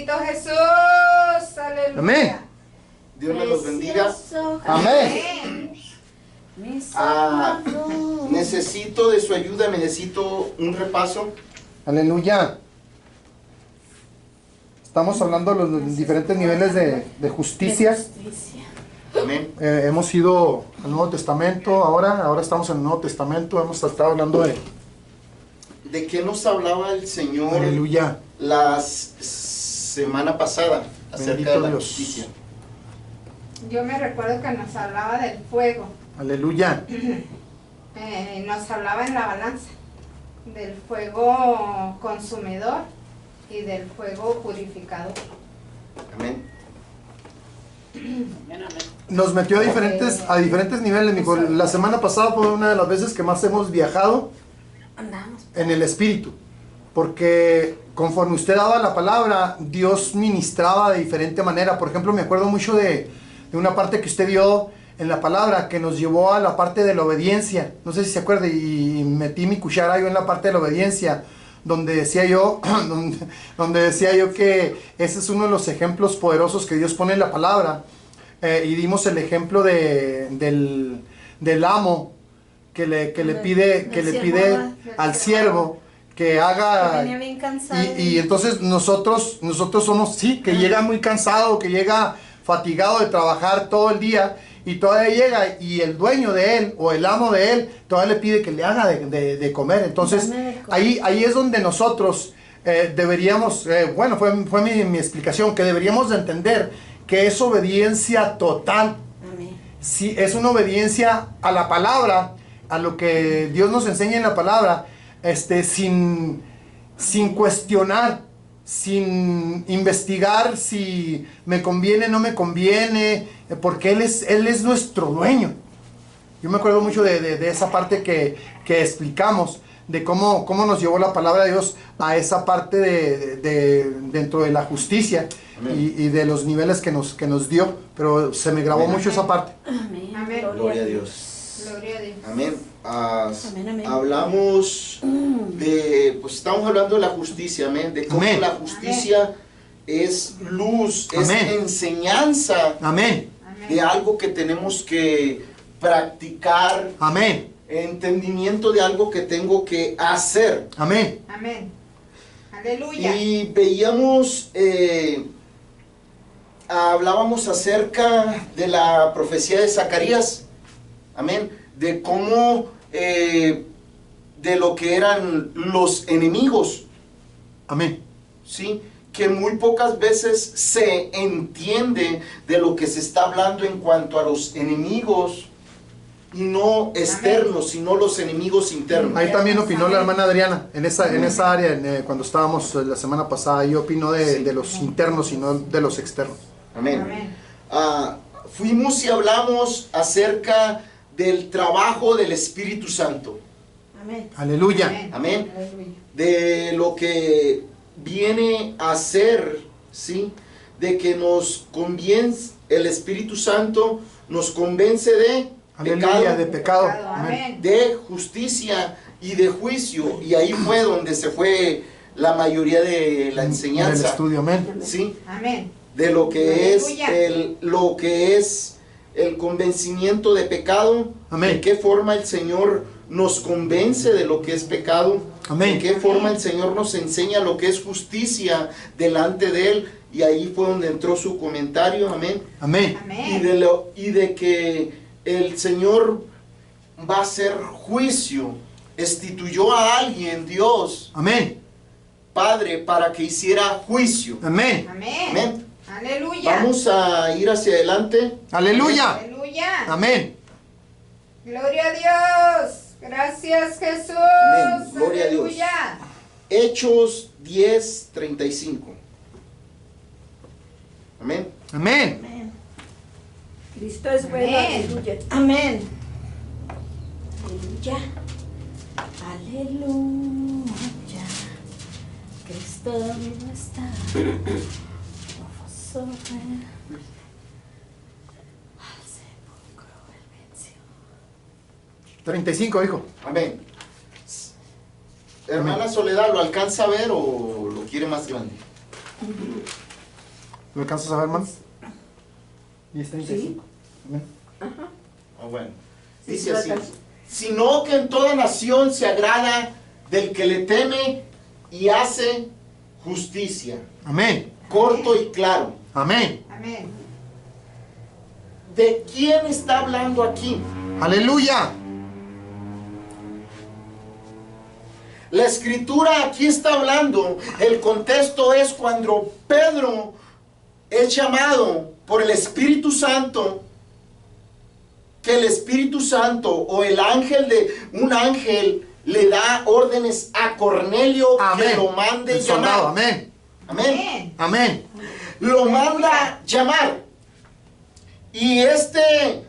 Bendito Jesús. Aleluya. Amén. Dios me los bendiga. Amén. Necesito de su ayuda, necesito un repaso. Aleluya. Estamos hablando de los diferentes niveles de justicia. Amén. Hemos ido al Nuevo Testamento, ahora estamos en el Nuevo Testamento, hemos estado hablando ¿De qué nos hablaba el Señor aleluya, la semana pasada acerca Bendito de la Dios. justicia? Yo me recuerdo que nos hablaba del fuego. aleluya, Nos hablaba en la balanza. Del fuego consumidor y del fuego purificador. Amén. nos metió a diferentes niveles, mijo. La semana pasada fue una de las veces que más hemos viajado en el Espíritu, porque conforme usted daba la palabra, Dios ministraba de diferente manera. Por ejemplo, me acuerdo mucho de una parte que usted dio en la palabra, que nos llevó a la parte de la obediencia. No sé si se acuerda, y metí mi cuchara yo en la parte de la obediencia, donde decía yo, donde decía yo que ese es uno de los ejemplos poderosos que Dios pone en la palabra. Y dimos el ejemplo del amo que le pide al siervo que haga, Que venía bien cansado. y entonces nosotros somos, sí, que llega muy cansado, que llega fatigado de trabajar todo el día, y todavía llega y el dueño de él o el amo de él todavía le pide que le haga de comer. Entonces ahí es donde nosotros deberíamos, bueno, fue mi explicación, que deberíamos de entender que es obediencia total. Amén. Sí, es una obediencia a la palabra, a lo que Dios nos enseña en la palabra, sin cuestionar, sin investigar si me conviene o no me conviene, porque Él es nuestro dueño. Yo me acuerdo mucho de esa parte que explicamos, de cómo nos llevó la palabra de Dios a esa parte dentro de la justicia y de los niveles que nos dio, pero se me grabó mucho esa parte. Amén. Amén. Gloria a Dios. Gloria a Dios. Amén. Amén. Hablamos pues estamos hablando de la justicia, amén, de cómo Amén. la justicia es luz, Amén. es enseñanza Amén, de algo que tenemos que practicar, amén, entendimiento de algo que tengo que hacer. amén, Amén. Aleluya. Y veíamos, hablábamos acerca de la profecía de Zacarías, amén, de cómo, de lo que eran los enemigos, amén, ¿sí? Que muy pocas veces se entiende de lo que se está hablando en cuanto a los enemigos, y no externos, sino los enemigos internos. Ahí también opinó la hermana Adriana, en esa área, cuando estábamos la semana pasada, ahí opinó de los internos y no de los externos. Amén. Amén. Fuimos y hablamos acerca del trabajo del Espíritu Santo. Amén. Aleluya. Amén. Amén. Aleluya. De lo que viene a ser, ¿sí? De que nos convence, el Espíritu Santo nos convence de Aleluya, de pecado. Amén. de justicia y de juicio. Y ahí fue donde se fue la mayoría de la En el enseñanza, estudio, amén. ¿sí? Amén. De lo que Aleluya. es el convencimiento de pecado, Amén. de qué forma el Señor nos convence de lo que es pecado, Amén. de qué forma el Señor nos enseña lo que es justicia delante de Él, y ahí fue donde entró su comentario, amén, Amén. Amén. y de que el Señor va a hacer juicio, instituyó a alguien, Dios, Amén. Padre, para que hiciera juicio, Amén. Amén. amén. Aleluya. Vamos a ir hacia adelante. Aleluya. Aleluya. Amén. Gloria a Dios. Gracias, Jesús. Amén. Gloria a Dios. Aleluya. Hechos 10:35. Amén. Amén. Amén. Cristo es bueno. Amén. Aleluya. Amén. Aleluya. Aleluya. Cristo no está. Sobre al sepulcro él venció. 35, hijo. Amén. Hermana Soledad, ¿lo alcanza a ver o lo quiere más grande? ¿Lo alcanzas a ver, hermano? 10:35. Amén. Bueno. Sí, Dice así. trata. Sino que en toda nación se agrada del que le teme y hace justicia. Amén. Corto y claro. Amén. Amén. ¿De quién está hablando aquí? Aleluya. La escritura aquí está hablando, el contexto es cuando Pedro es llamado por el Espíritu Santo, que el Espíritu Santo o el ángel de un ángel le da órdenes a Cornelio Amén. que lo mande El soldado. llamar. Amén. Amén. Amén. Lo manda llamar. Y este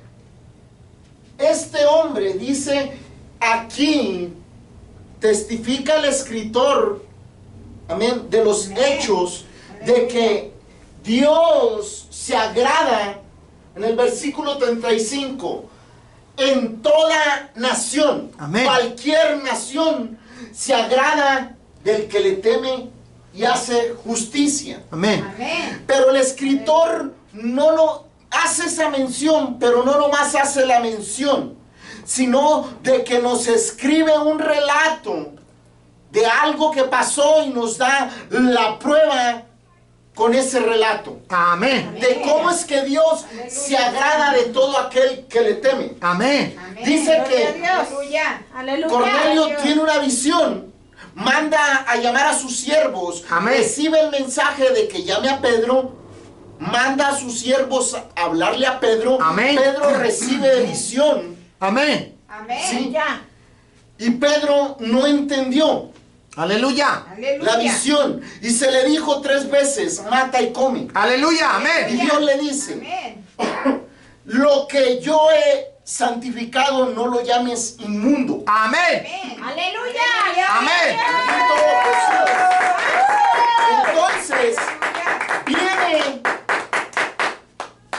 hombre dice aquí, testifica el escritor, amén, de los Amén. hechos, de que Dios se agrada, en el versículo 35, en toda nación, Amén. cualquier nación, se agrada del que le teme y hace justicia. Amén. Amén. Pero el escritor no lo hace esa mención, pero no nomás hace la mención, sino de que nos escribe un relato de algo que pasó y nos da la prueba con ese relato. Amén. De cómo es que Dios se agrada de todo aquel que le teme. Amén. Amén. Dice Gloria a que Dios. Aleluya. Aleluya. Cornelio Dios. tiene una visión, manda a llamar a sus siervos, Amén. recibe el mensaje de que llame a Pedro, manda a sus siervos a hablarle a Pedro. Amén. Pedro recibe visión, Amén. Amén. Sí. Ya. y Pedro no entendió Aleluya. Aleluya. la visión y se le dijo 3 veces, mata y come. Aleluya. Y Amén. Dios le dice, Amén. lo que yo he santificado no lo llames inmundo. Amén. Amén. Aleluya. Amén. Bendito Jesús. Entonces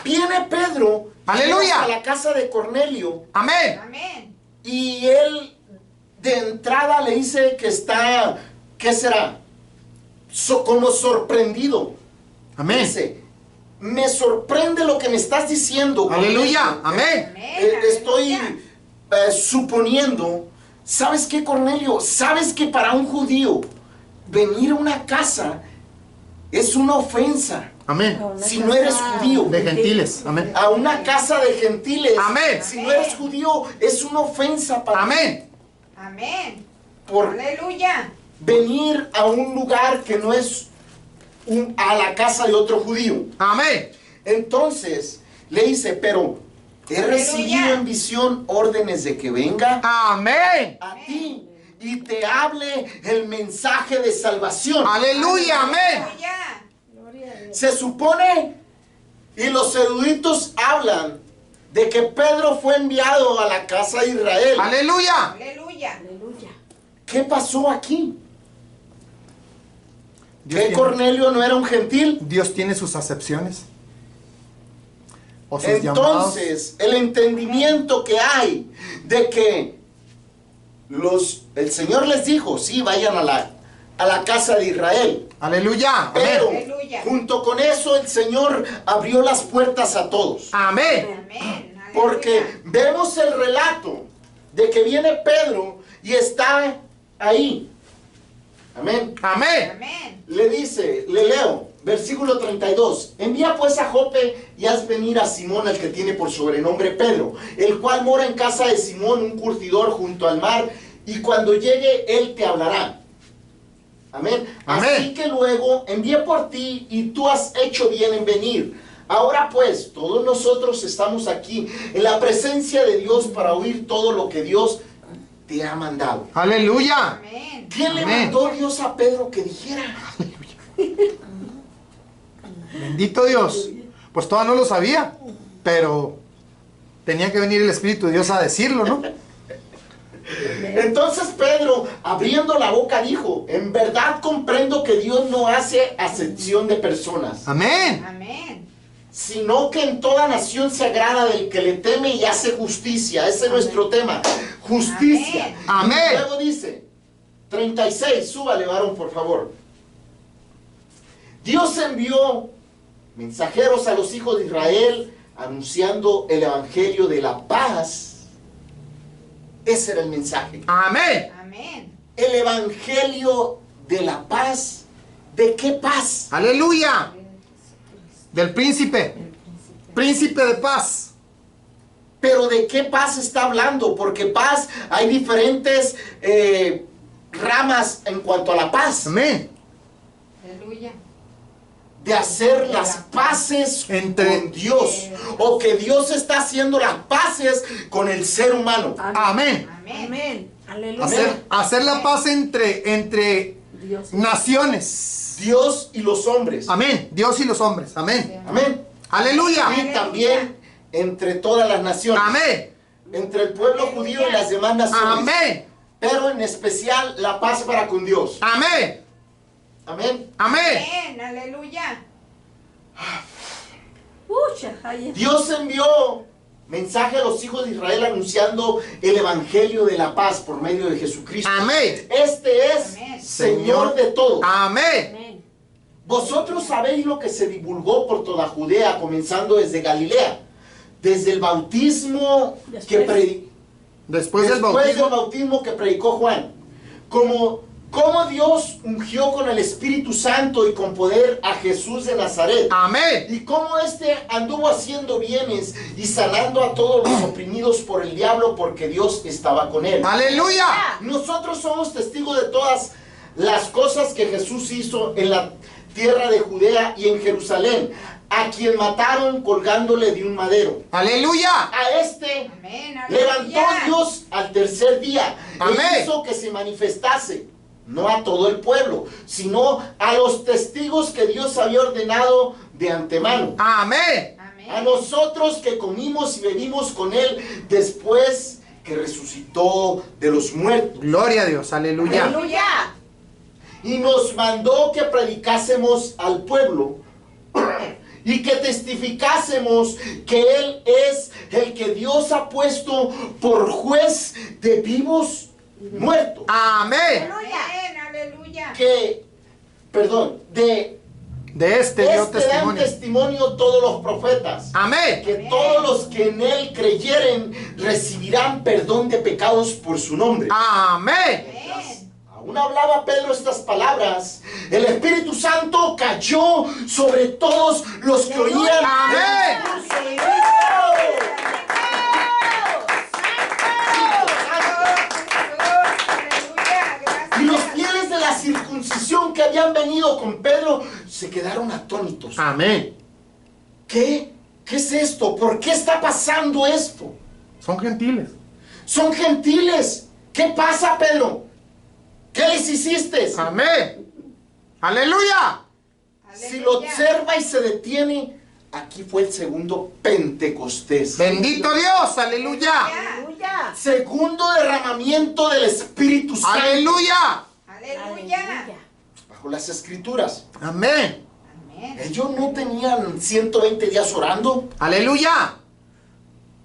viene Pedro, Aleluya. llega a la casa de Cornelio, Amén. Amén. y él de entrada le dice que está, ¿qué será? Como sorprendido. Amén. Dice, me sorprende lo que me estás diciendo. Aleluya. Cornelio. Amén. Estoy suponiendo, ¿sabes qué, Cornelio? ¿Sabes que para un judío venir a una casa es una ofensa? Amén. Si no eres judío. De gentiles. Amén. A una casa de gentiles. Amén. Si no eres judío, es una ofensa para Amén. Amén. por Aleluya. venir a un lugar que no es a la casa de otro judío. Amén. Entonces le dice, pero he Aleluya. recibido en visión órdenes de que venga Amén. a ti y te hable el mensaje de salvación. Aleluya. Amén. Aleluya. Gloria a Dios. Se supone, y los eruditos hablan, de que Pedro fue enviado a la casa de Israel. Aleluya. Aleluya. Aleluya. ¿Qué pasó aquí? Dios ¿Que tiene, Cornelio no era un gentil? Dios tiene sus acepciones. O sus llamados. Entonces, el entendimiento que hay de que el Señor les dijo, sí, vayan a la casa de Israel. Aleluya. Pero Amén. Aleluya. junto con eso el Señor abrió las puertas a todos. Amén. Amén. Aleluya. Porque vemos el relato de que viene Pedro y está ahí. Amén. Amén. Amén. Le dice, le leo, versículo 32. Envía pues a Jope y haz venir a Simón, el que tiene por sobrenombre Pedro, el cual mora en casa de Simón, un curtidor junto al mar, y cuando llegue él te hablará. Amén. Amén. Así que luego envié por ti y tú has hecho bien en venir. Ahora pues, todos nosotros estamos aquí en la presencia de Dios para oír todo lo que Dios te ha mandado. Aleluya. Amén. ¿Quién le Amén. mandó Dios a Pedro que dijera? Bendito Dios. Pues todavía no lo sabía, pero tenía que venir el Espíritu de Dios a decirlo, ¿no? Entonces Pedro, abriendo la boca, dijo, en verdad comprendo que Dios no hace acepción de personas, Amén. Amén. sino que en toda nación se agrada del que le teme y hace justicia. Ese es nuestro tema, justicia. Amén. Y luego dice, 36, súbale varón por favor. Dios envió mensajeros a los hijos de Israel, anunciando el evangelio de la paz. Ese era el mensaje. Amén. Amén. El evangelio de la paz. ¿De qué paz? Aleluya. Del príncipe. Príncipe de paz. Pero ¿de qué paz está hablando? Porque paz, hay diferentes ramas en cuanto a la paz. Amén. Aleluya. De hacer las paces con Dios. O que Dios está haciendo las paces con el ser humano. Amén. Amén. Amén. Aleluya. Hacer la paz entre Dios. naciones. Dios y los hombres. Amén. Dios y los hombres. Amén. Amén. Aleluya. Y también entre todas las naciones. Amén. Entre el pueblo judío y las demás naciones. Amén. Pero en especial la paz para con Dios. Amén. Amén. Amén. Amén. Aleluya. Pucha, ay, Dios envió mensaje a los hijos de Israel anunciando el evangelio de la paz por medio de Jesucristo. Amén. Este es Amén. Señor de todo. Amén. amén. Vosotros sabéis lo que se divulgó por toda Judea, comenzando desde Galilea, desde el bautismo Después del después bautismo. del bautismo que predicó Juan, como Dios ungió con el Espíritu Santo y con poder a Jesús de Nazaret, Amén. y cómo éste anduvo haciendo bienes y sanando a todos los oprimidos por el diablo, porque Dios estaba con él. Aleluya. Nosotros somos testigos de todas las cosas que Jesús hizo en la tierra de Judea y en Jerusalén, a quien mataron colgándole de un madero. Aleluya. A este Amén. levantó Aleluya. Dios al tercer día Amén. e hizo que se manifestase, no a todo el pueblo, sino a los testigos que Dios había ordenado de antemano. Amén. Amén. A nosotros que comimos y bebimos con él después que resucitó de los muertos. Gloria a Dios. Aleluya. Aleluya. Y nos mandó que predicásemos al pueblo y que testificásemos que Él es el que Dios ha puesto por juez de vivos y muertos. Amén. Amén. Aleluya. Que, perdón, de De este dio este dan testimonio. testimonio todos los profetas. Amén. Que todos los que en Él creyeren recibirán perdón de pecados por su nombre. Amén. Amén. Aún hablaba Pedro estas palabras, el Espíritu Santo cayó sobre todos los que oían. Amén. Y los fieles de la circuncisión que habían venido con Pedro se quedaron atónitos. Amén. ¿Qué? ¿Qué es esto? ¿Por qué está pasando esto? Son gentiles. Son gentiles. ¿Qué pasa, Pedro? ¿Qué les hiciste? Amén. Aleluya. Si lo observa y se detiene, aquí fue el segundo Pentecostés. Bendito Dios. Aleluya. Aleluya. Segundo derramamiento del Espíritu Santo. Aleluya. Aleluya. Bajo las Escrituras. Amén. Amén. Ellos no tenían 120 días orando. Aleluya.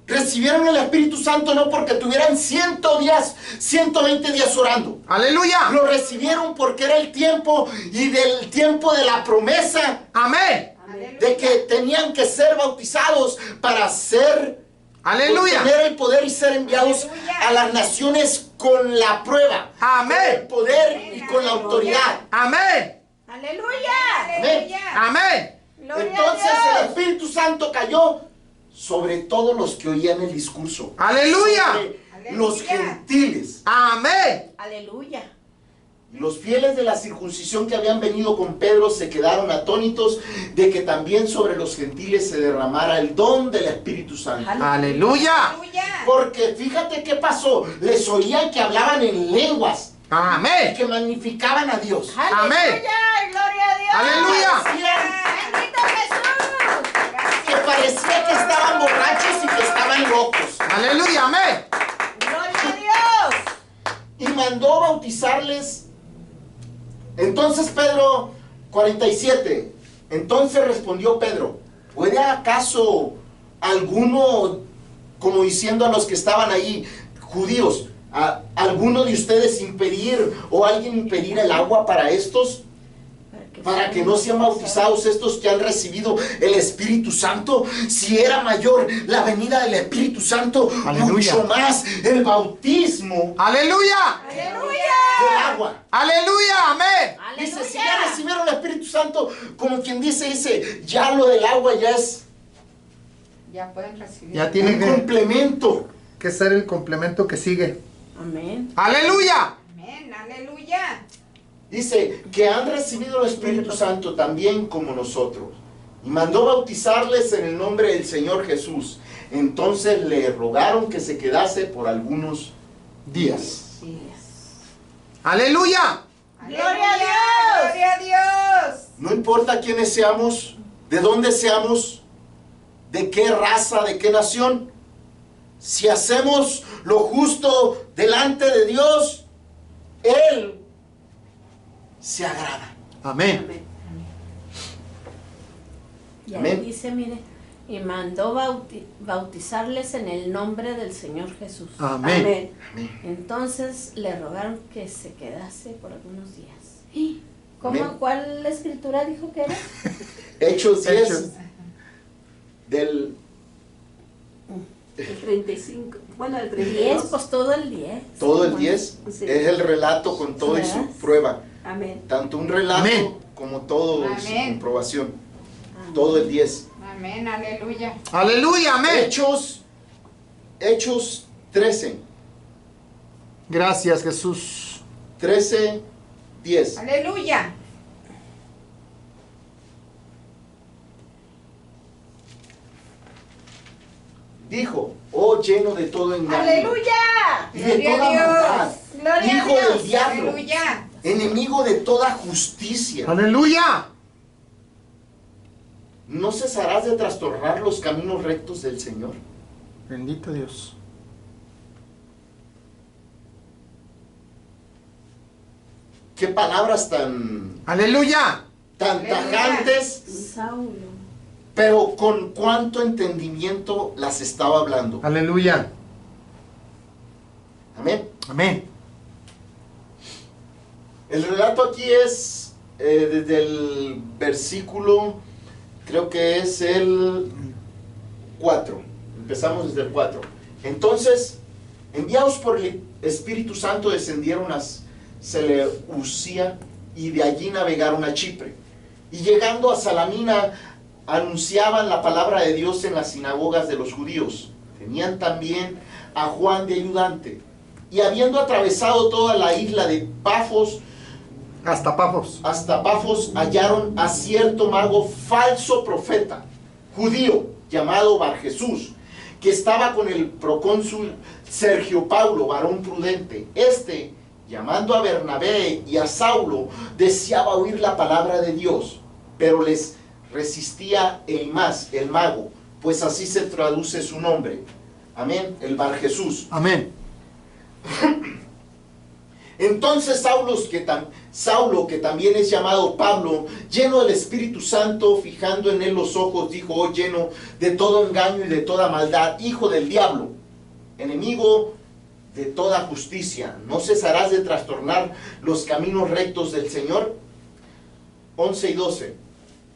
Recibieron el Espíritu Santo no porque tuvieran 120 días orando. Aleluya. Lo recibieron porque era el tiempo y del tiempo de la promesa Amén. de que tenían que ser bautizados para ser, Aleluya. tener el poder y ser enviados Aleluya. a las naciones con la prueba, Amén. con el poder y con la autoridad. Amén. Aleluya. Aleluya. Amén. Gloria Entonces a el Dios. Espíritu Santo cayó sobre todos los que oían el discurso. Aleluya. Sobre los Aleluya. gentiles. Amén. Aleluya. Los fieles de la circuncisión que habían venido con Pedro se quedaron atónitos de que también sobre los gentiles se derramara el don del Espíritu Santo. Aleluya. Aleluya. Porque fíjate qué pasó. Les oían que hablaban en lenguas y Amén. que magnificaban a Dios. Aleluya. Amén. Gloria a Dios. Aleluya. Bendito Jesús. Que parecía que estaban borrachos y que estaban locos. Aleluya. Amén. Gloria a Dios. Y mandó bautizarles. Entonces Pedro 47. Entonces respondió Pedro: ¿puede acaso alguno, como diciendo a los que estaban ahí, judíos, alguno de ustedes impedir o alguien impedir el agua para estos? para que no sean bautizados estos que han recibido el Espíritu Santo? Si era mayor la venida del Espíritu Santo, Aleluya. mucho más el bautismo ¡Aleluya! del agua. ¡Aleluya! ¡Amén! Dice, si ya recibieron el Espíritu Santo, como quien dice, ya lo del agua ya es Ya pueden recibir. Ya tiene un que, complemento. que ser el complemento que sigue. Amén. ¡Aleluya! Amén, aleluya. Dice que han recibido el Espíritu Santo también como nosotros. Y mandó bautizarles en el nombre del Señor Jesús. Entonces le rogaron que se quedase por algunos días. ¡Aleluya! ¡Gloria a Dios! ¡Gloria a Dios! No importa quiénes seamos, de dónde seamos, de qué raza, de qué nación. Si hacemos lo justo delante de Dios, Él se agrada. Amén. Y ahí Amén. dice, mire, y mandó bautizarles en el nombre del Señor Jesús. Amén. Amén. Entonces le rogaron que se quedase por algunos días. Amén. ¿Cuál escritura dijo que era? Hechos 10 Hechos. del El 35. Bueno, el 10, 32. pues todo el 10. todo el 10 Sí. es el relato con todo y su ¿Verdad? prueba. Amén. Tanto un relato Amén. como todo y su Amén. comprobación. Todo el 10. Amén, aleluya. ¡Aleluya! ¡Amén! Hechos 13. Gracias, Jesús. 13, 10. Aleluya. Dijo, oh lleno de todo engaño ¡Aleluya! y de Gloria a toda Dios. maldad, ¡Gloria a hijo Dios! del diablo, Aleluya. enemigo de toda justicia. ¡Aleluya! ¿No cesarás de trastornar los caminos rectos del Señor? Bendito Dios. Qué palabras tan ¡Aleluya! tajantes, Saulo. pero con cuánto entendimiento las estaba hablando. ¡Aleluya! Amén. Amén. El relato aquí es desde el versículo, creo que es el 4. Empezamos desde el 4. Entonces, enviados por el Espíritu Santo, descendieron a Seleucia y de allí navegaron a Chipre. Y llegando a Salamina, anunciaban la palabra de Dios en las sinagogas de los judíos. Tenían también a Juan de ayudante. Y habiendo atravesado toda la isla de Pafos, Hasta Pafos. hasta Pafos, hallaron a cierto mago falso profeta, judío, llamado Bar Jesús, que estaba con el procónsul Sergio Paulo, varón prudente. Este, llamando a Bernabé y a Saulo, deseaba oír la palabra de Dios, pero les resistía el mago, pues así se traduce su nombre. Amén, el Bar Jesús. Amén. Entonces Saulo, que también es llamado Pablo, lleno del Espíritu Santo, fijando en él los ojos, dijo, oh lleno de todo engaño y de toda maldad, hijo del diablo, enemigo de toda justicia, ¿no cesarás de trastornar los caminos rectos del Señor? 11 y 12.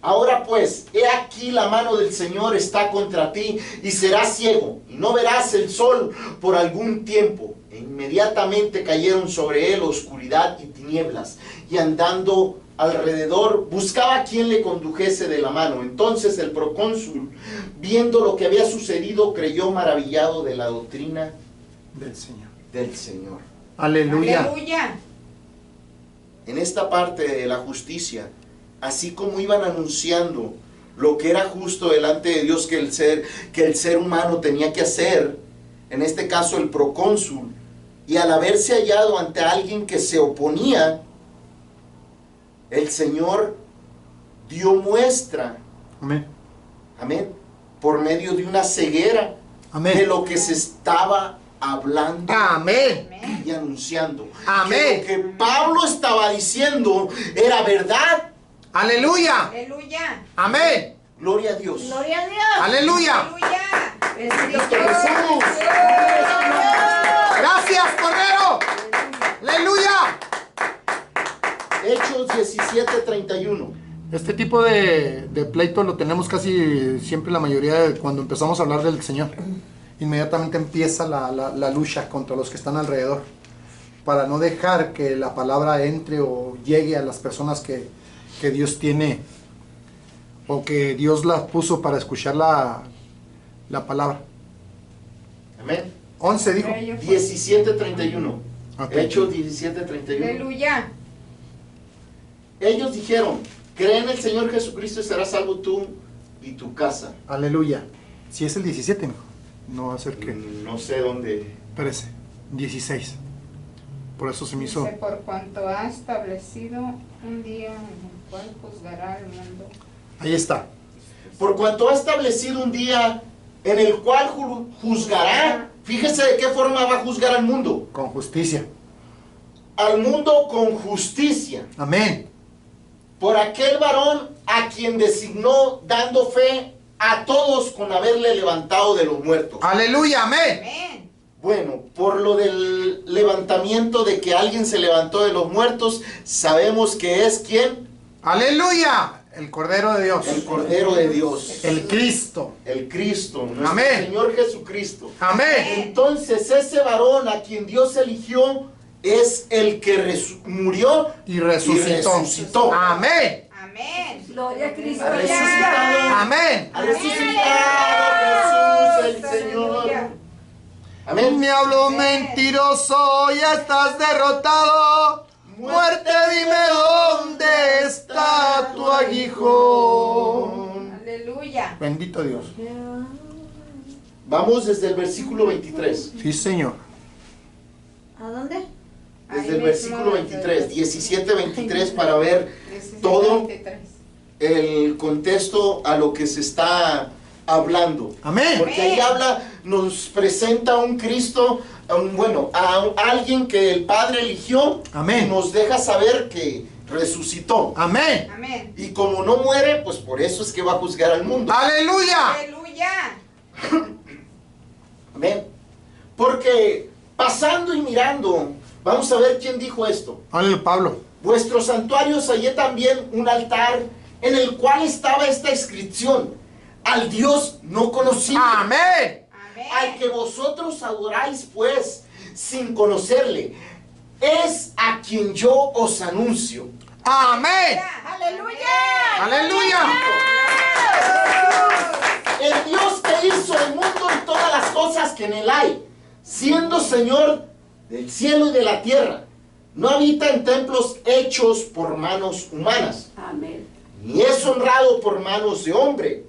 Ahora pues, he aquí la mano del Señor está contra ti, y serás ciego, y no verás el sol por algún tiempo. E inmediatamente cayeron sobre él oscuridad y tinieblas, y andando alrededor buscaba a quien le condujese de la mano. Entonces el procónsul, viendo lo que había sucedido, creyó maravillado de la doctrina Del Señor. del Señor. Aleluya. Aleluya. En esta parte de la justicia, así como iban anunciando lo que era justo delante de Dios que el ser humano tenía que hacer, en este caso el procónsul, y al haberse hallado ante alguien que se oponía, el Señor dio muestra, Amén. amén, por medio de una ceguera Amén. de lo que se estaba hablando Amén. Amén. y anunciando. Amén. Que lo que Pablo estaba diciendo era verdad. Aleluya. Aleluya. Amén. Gloria a Dios. ¡Gloria a Dios! Aleluya. Aleluya. Cristo Jesús. Gracias, Cordero. Aleluya. Hechos Hechos 17:31. Este tipo de pleito lo tenemos casi siempre la mayoría cuando empezamos a hablar del Señor. Inmediatamente empieza la lucha contra los que están alrededor, para no dejar que la palabra entre o llegue a las personas que Dios tiene, o que Dios las puso para escuchar la palabra. Amén. 11 dijo. 17:31. Ok. Hechos 17:31. Aleluya. Ellos dijeron, cree en el Señor Jesucristo y serás salvo tú y tu casa. Aleluya. Si es el 17, mijo. No va a ser que... No sé dónde. Espérese. 16. Por eso se me hizo... Dice, por cuanto ha establecido un día en el cual juzgará al mundo. Ahí está. Por cuanto ha establecido un día en el cual juzgará. Fíjese de qué forma va a juzgar al mundo. Con justicia. Al mundo con justicia. Amén. Por aquel varón a quien designó dando fe a todos con haberle levantado de los muertos. Aleluya. Amén. Amén. Bueno, por lo del levantamiento de que alguien se levantó de los muertos, sabemos que es ¿quién? Aleluya. El Cordero de Dios. El Cordero de Dios. El Cristo. El Cristo, nuestro Amén. Señor Jesucristo. Amén. Entonces ese varón a quien Dios eligió es el que murió Y resucitó. resucitó. Amén. Amén. Gloria a Cristo. Ha resucitado. Amén. Ha resucitado Jesús el Señor. Aleluya. Amén. Diablo mentiroso, ya estás derrotado. Muerte, dime dónde está tu aguijón. Aleluya. Bendito Dios. Vamos desde el versículo 23. Sí, Señor. ¿A dónde? Desde Ahí el mismo, versículo 23, 17-23, para ver 17, todo 23. el contexto a lo que se está hablando. Amén. Porque ahí habla, nos presenta a un Cristo, a alguien que el Padre eligió. Amén. Y nos deja saber que resucitó. Amén. Amén. Y como no muere, pues por eso es que va a juzgar al mundo. Aleluya. Aleluya. Amén. Porque pasando y mirando, vamos a ver quién dijo esto. Aleluya, Pablo. Vuestros santuarios hallé también un altar en el cual estaba esta inscripción: al Dios no conocido, Amén. al que vosotros adoráis pues sin conocerle, es a quien yo os anuncio. Amén. ¡Aleluya! Aleluya. El Dios que hizo el mundo y todas las cosas que en él hay, siendo Señor del cielo y de la tierra, no habita en templos hechos por manos humanas, Amén. ni es honrado por manos de hombre,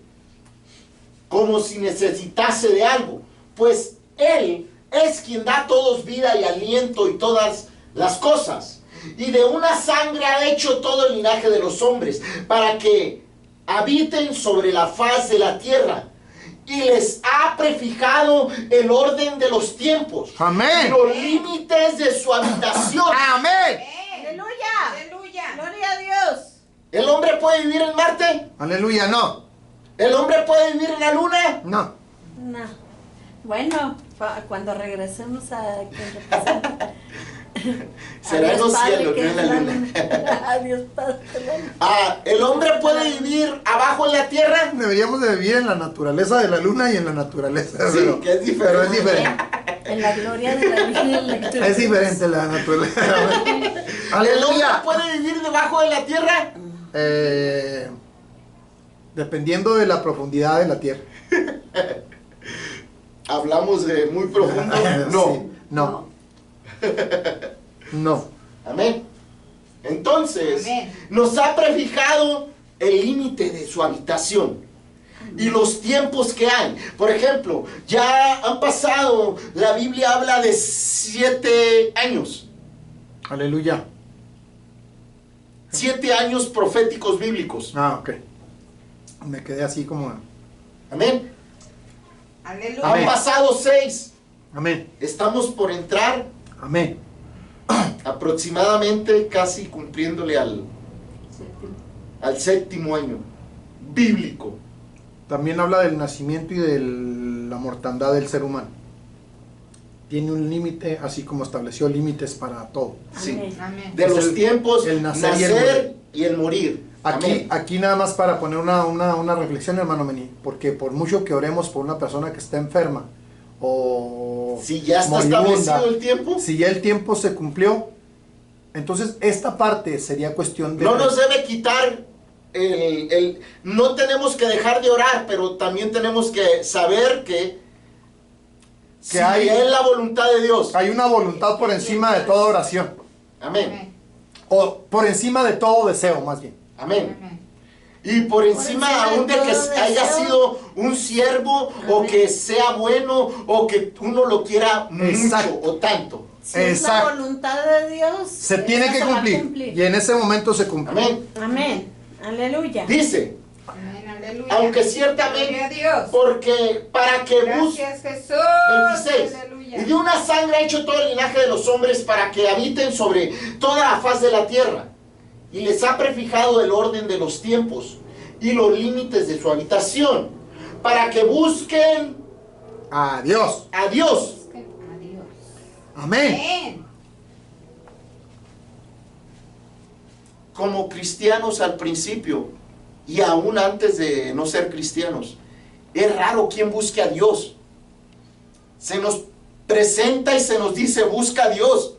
como si necesitase de algo, pues Él es quien da a todos vida y aliento y todas las cosas, y de una sangre ha hecho todo el linaje de los hombres, para que habiten sobre la faz de la tierra, y les ha prefijado el orden de los tiempos, Amén. los límites de su habitación. Amén. ¡Aleluya! Aleluya. ¡Gloria a Dios! ¿El hombre puede vivir en Marte? Aleluya. No. ¿El hombre puede vivir en la Luna? No. No. Bueno, cuando regresemos a que representa. Será en los cielos, no en la luna. Adiós, Padre. ¿El hombre puede vivir abajo en la tierra? Deberíamos de vivir en la naturaleza de la luna y en la naturaleza. Sí, que es diferente. Pero es diferente. En la gloria de la Virgen. Es diferente la naturaleza. ¿El hombre Aleluya. puede vivir debajo de la tierra? Dependiendo de la profundidad de la tierra. Hablamos de muy profundo. No. Sí. No. No. Amén. Entonces, Amén. nos ha prefijado el límite de su habitación y los tiempos que hay. Por ejemplo, ya han pasado, la Biblia habla de 7 años. Aleluya. 7 años proféticos bíblicos. Ah, ok. Me quedé así como... Amén. Aleluya. Han Amén. pasado 6. Amén. Estamos por entrar Amén. aproximadamente casi cumpliéndole al 7º año bíblico. También habla del nacimiento y de la mortandad del ser humano. tiene un límite, así como estableció límites para todo. Sí. Amén. Amén. De Es los tiempos, el nacer nacer y el morir. Amén. Aquí nada más para poner una reflexión, hermano Mení, porque por mucho que oremos por una persona que está enferma o Si ya está moribunda, establecido el tiempo, si ya el tiempo se cumplió, entonces esta parte sería cuestión de... no nos debe quitar no tenemos que dejar de orar, pero también tenemos que saber que si es la voluntad de Dios. Hay una voluntad por encima de toda oración, Amén. Amén. o por encima de todo deseo, más bien. Amén. Amén. Y por encima encima de aún de que todo haya deseo. sido un siervo o Amén. que sea bueno o que uno lo quiera Exacto. mucho o tanto. Si es la Exacto. voluntad de Dios, Se tiene esa que va a cumplir, y en ese momento se cumplió. Amén. Amén. Aleluya. Dice, Amén. Aleluya. aunque ciertamente, Gloria a Dios. porque para que busque, Gracias, Jesús. 26. Aleluya. Y de una sangre ha hecho todo el linaje de los hombres para que habiten sobre toda la faz de la tierra. Y les ha prefijado el orden de los tiempos y los límites de su habitación, para que busquen Adiós. a Dios. Adiós. Amén. Amén. Como cristianos al principio y aún antes de no ser cristianos. Es raro quien busque a Dios. Se nos presenta y se nos dice busca a Dios.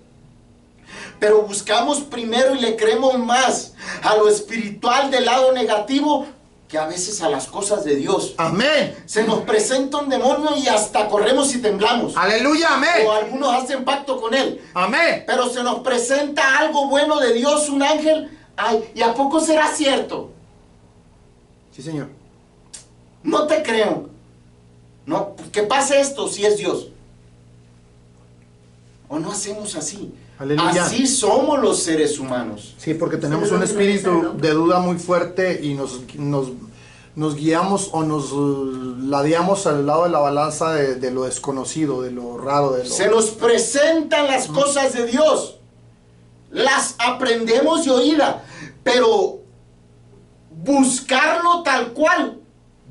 Pero buscamos primero y le creemos más a lo espiritual del lado negativo que a veces a las cosas de Dios. Amén. Se nos presenta un demonio y hasta corremos y temblamos. Aleluya. Amén. O algunos hacen pacto con él. Amén. Pero se nos presenta algo bueno de Dios, un ángel. Ay, ¿y a poco será cierto? Sí, señor. No te creo. No, que pase esto si es Dios. O no hacemos así. Aleluya. Así somos los seres humanos. Sí, porque tenemos Se un lo espíritu regresa, ¿no? de duda muy fuerte y nos guiamos o nos ladeamos al lado de la balanza de lo desconocido, de lo raro, de lo... Se nos presentan las cosas de Dios. Las aprendemos de oída. Pero buscarlo tal cual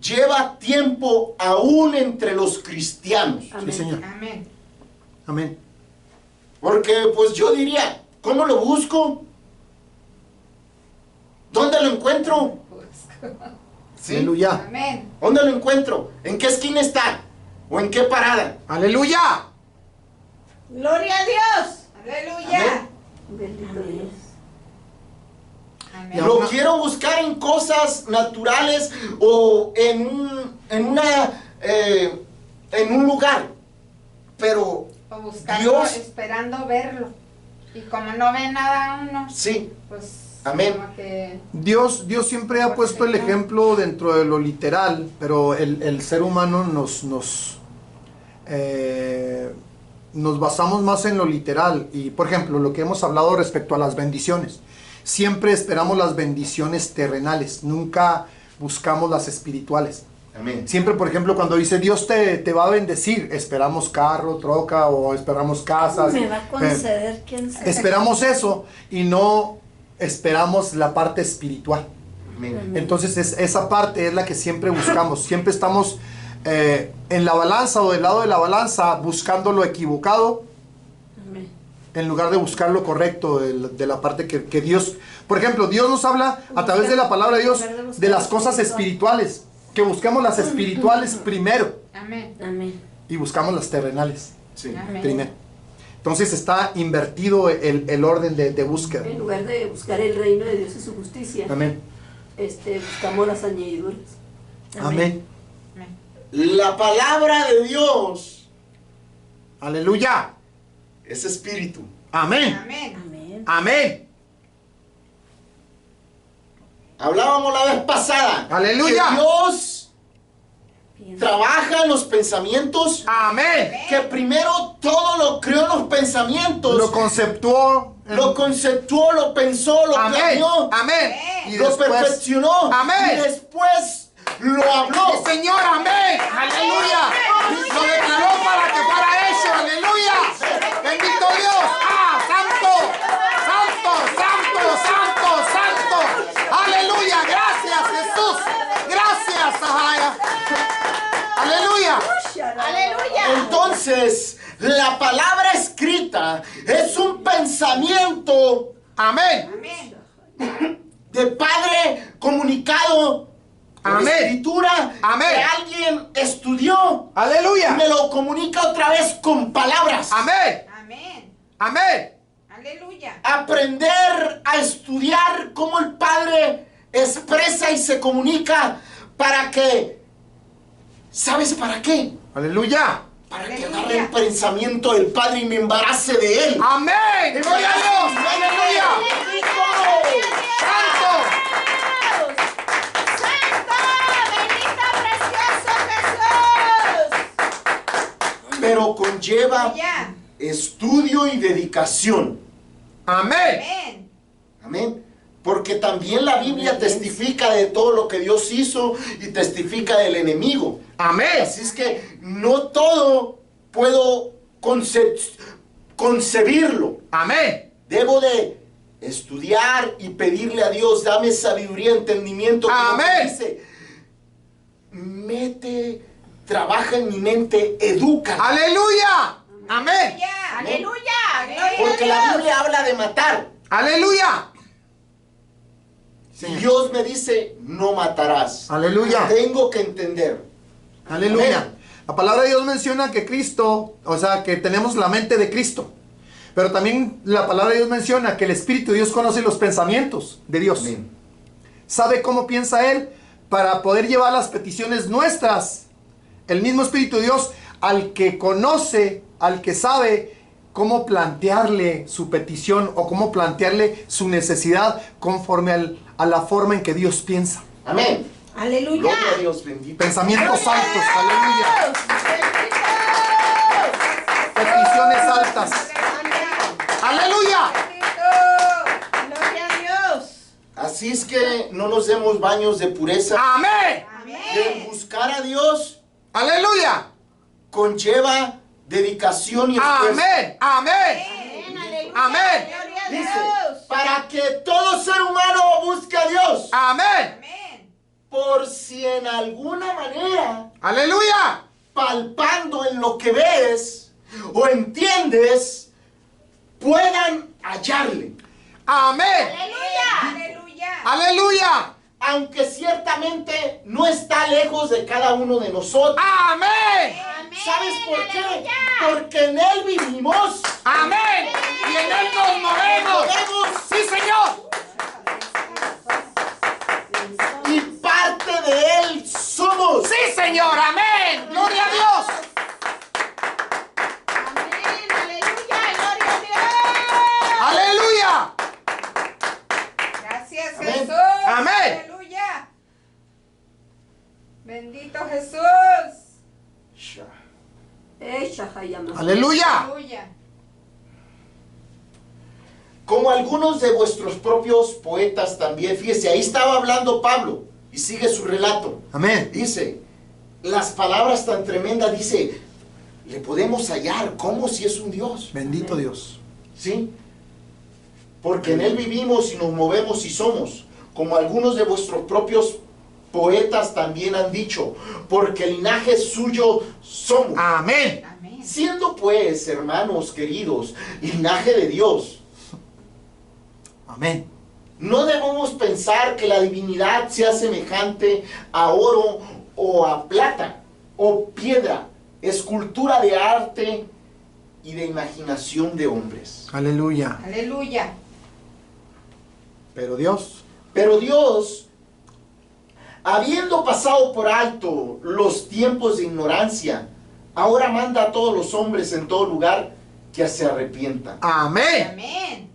lleva tiempo aún entre los cristianos. Sí, señor. Amén. Amén. Porque pues yo diría, ¿cómo lo busco? ¿Dónde lo encuentro? ¿Sí? Aleluya. Amén. ¿Dónde lo encuentro? ¿En qué esquina está? ¿O en qué parada? Aleluya. Gloria a Dios. Aleluya. Bendito Dios. Amén. Lo quiero buscar en cosas naturales o en un lugar. Pero O buscarlo, Dios- esperando verlo. Y como no ve nada uno, sí, pues Amén. como que Dios siempre ha puesto el ejemplo dentro de lo literal, pero el ser humano nos basamos más en lo literal. Y por ejemplo, lo que hemos hablado respecto a las bendiciones. Siempre esperamos las bendiciones terrenales, nunca buscamos las espirituales. amén. Siempre, por ejemplo, cuando dice Dios te va a bendecir, esperamos carro, troca o esperamos casas. Me va a conceder quien sea. Esperamos eso y no esperamos la parte espiritual. Amén. Entonces esa parte es la que siempre buscamos. Siempre estamos en la balanza o del lado de la balanza buscando lo equivocado Amén. en lugar de buscar lo correcto de la parte que Dios... Por ejemplo, Dios nos habla a través de la palabra de Dios de las cosas espirituales. Que busquemos las espirituales primero amén. Amén. y buscamos las terrenales Sí. Amén. primero. Entonces está invertido el orden de búsqueda. En lugar de buscar el reino de Dios y su justicia, Amén. buscamos las añadiduras. Amén. Amén. La palabra de Dios Aleluya. es espíritu. Amén. Amén. Amén. Amén. Hablábamos la vez pasada. Aleluya. Que Dios Piensa. trabaja en los pensamientos. Amén. Que primero todo lo creó en los pensamientos. Lo conceptuó. Lo conceptuó, lo pensó, lo Amén. planeó. Amén. Y Lo después. perfeccionó. Amén. Y después lo habló. ¡Sí, Señor! Amén. Aleluya. Lo declaró para que fuera hecho. Aleluya. Bendito Dios. ¡Ah! ¡Santo! ¡Santo! ¡Santo! ¡Santo! ¡Santo! ¡Aleluya! Gracias, Jesús. Gracias, Sahaya. Aleluya. Aleluya. Entonces, La palabra escrita es un pensamiento Amén. Amén. de Padre comunicado por Amén. escritura Amén. que alguien estudió y Aleluya. me lo comunica otra vez con palabras. Amén. Amén. Amén. Aleluya. Aprender a estudiar cómo el Padre expresa y se comunica para que, ¿sabes para qué? Aleluya. Para que Aleluya. agarre el pensamiento del Padre y me embarace de él. Amén. Gloria a Dios. Aleluya. Santo. ¡Santo! ¡Bendito, precioso Jesús! Pero conlleva Ya. estudio y dedicación. Amén. Amén. Amén. Porque también la Biblia testifica de todo lo que Dios hizo y testifica del enemigo. Amén. Así es que no todo puedo concebirlo. Amén. Debo de estudiar y pedirle a Dios, dame sabiduría, entendimiento. Como Amén. dice, trabaja en mi mente, educa. Aleluya. Amén. Ya. Aleluya. Gloria Porque a la Dios. Biblia habla de matar. Aleluya. Y Dios me dice, no matarás. Aleluya. Tengo que entender. Aleluya. Amén. La palabra de Dios menciona que Cristo, o sea, que tenemos la mente de Cristo. Pero también la palabra de Dios menciona que el Espíritu de Dios conoce los pensamientos de Dios. Amén. Sabe cómo piensa Él para poder llevar las peticiones nuestras. El mismo Espíritu de Dios al que conoce, al que sabe cómo plantearle su petición o cómo plantearle su necesidad conforme a la forma en que Dios piensa. Amén. Aleluya. Gloria a Dios, bendito. Pensamientos altos, aleluya. Peticiones altas. Aleluya. Gloria a Dios. Así es que no nos demos baños de pureza. Amén. El Amén. buscar a Dios Aleluya. conlleva dedicación y esfuerzo. Amén. Amén. Amén. Aleluya. Amén. Gloria a Dice, Dios. para que todo ser humano busque a Dios. Amén. Amén. Por si en alguna manera, Aleluya. palpando en lo que ves o entiendes, puedan hallarle. Amén. Aleluya. Aleluya. Aleluya. Aunque ciertamente no está lejos de cada uno de nosotros. Amén. ¿Sabes por qué? Porque en Él vivimos. Amén. Y en Él nos movemos. Sí, Señor. Y parte de Él somos. Sí, Señor. Amén. Gloria a Dios. Amén. Aleluya. Gloria a Dios. Aleluya. Gracias, Amén. Jesús. Amén. Aleluya. Bendito Jesús. Aleluya. Aleluya. Como algunos de vuestros propios poetas también. Fíjese, ahí estaba hablando Pablo. Y sigue su relato. Amén. Dice, las palabras tan tremendas, dice, le podemos hallar como si es un Dios. Bendito Dios. ¿Sí? Porque en Él vivimos y nos movemos y somos. Como algunos de vuestros propios poetas también han dicho, porque el linaje suyo somos. Amén. Amén. Siendo pues, hermanos queridos, linaje de Dios, Amén. no debemos pensar que la divinidad sea semejante a oro o a plata o piedra, escultura de arte y de imaginación de hombres. Aleluya. Aleluya. Pero Dios. Pero Dios, habiendo pasado por alto los tiempos de ignorancia, ahora manda a todos los hombres en todo lugar que se arrepientan. Amén. Amén.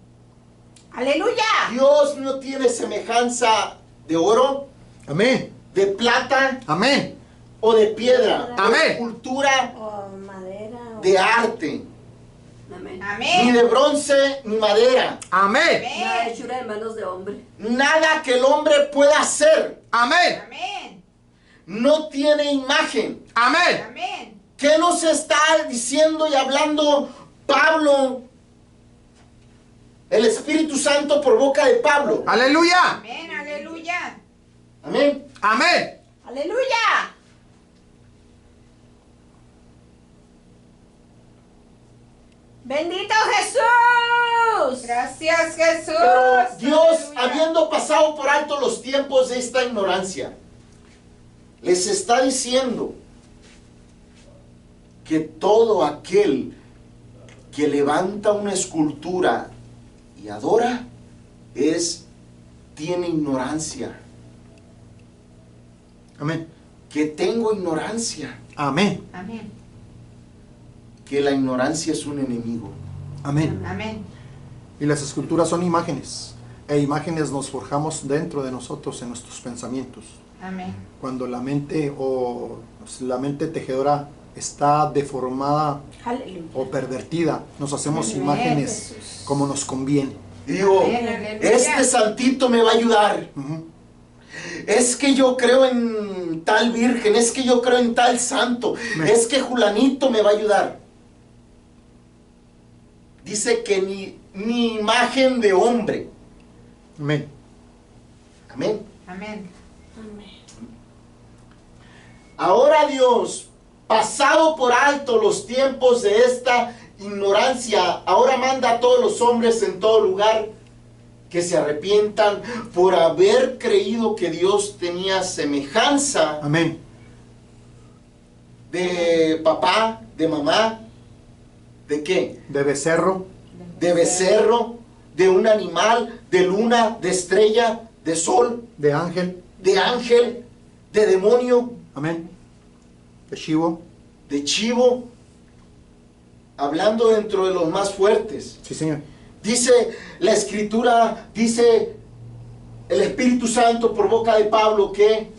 Aleluya. Dios no tiene semejanza de oro, Amén. de plata Amén. o de piedra, o Amén. de escultura, O madera. de arte, Amén. ni Amén. de bronce ni madera, Amén. La Amén. hechura de manos de hombre. nada que el hombre pueda hacer, Amén. Amén. no tiene imagen. Amén. Amén. ¿Qué nos está diciendo y hablando Pablo? El Espíritu Santo por boca de Pablo. Aleluya. Amén. Aleluya. Amén. Amén. Aleluya. Bendito Jesús. Gracias, Jesús. Pero Dios, Aleluya. habiendo pasado por alto los tiempos de esta ignorancia, les está diciendo que todo aquel que levanta una escultura y adora tiene ignorancia. Amén. Que tengo ignorancia. Amén. Amén. Que la ignorancia es un enemigo. Amén. Amén. Y las esculturas son imágenes. E imágenes nos forjamos dentro de nosotros en nuestros pensamientos. Amén. Cuando la mente la mente tejedora está deformada Aleluya. o pervertida, nos hacemos Amén, imágenes Jesús. como nos conviene. Y digo, Amén, aleluya. este santito me va a ayudar. Ujú. Es que yo creo en tal virgen, es que yo creo en tal santo, Amén. es que Julanito me va a ayudar. Dice que ni imagen de hombre. Amén. Amén. Amén. Amén. Ahora Dios, pasado por alto los tiempos de esta ignorancia, ahora manda a todos los hombres en todo lugar que se arrepientan por haber creído que Dios tenía semejanza Amén. de papá, de mamá, ¿de qué? De becerro. De becerro, de un animal, de luna, de estrella, de sol, De ángel. de ángel, de demonio, Amén. De chivo. de chivo, hablando dentro de los más fuertes. Sí, Señor. Dice la escritura, dice el Espíritu Santo por boca de Pablo que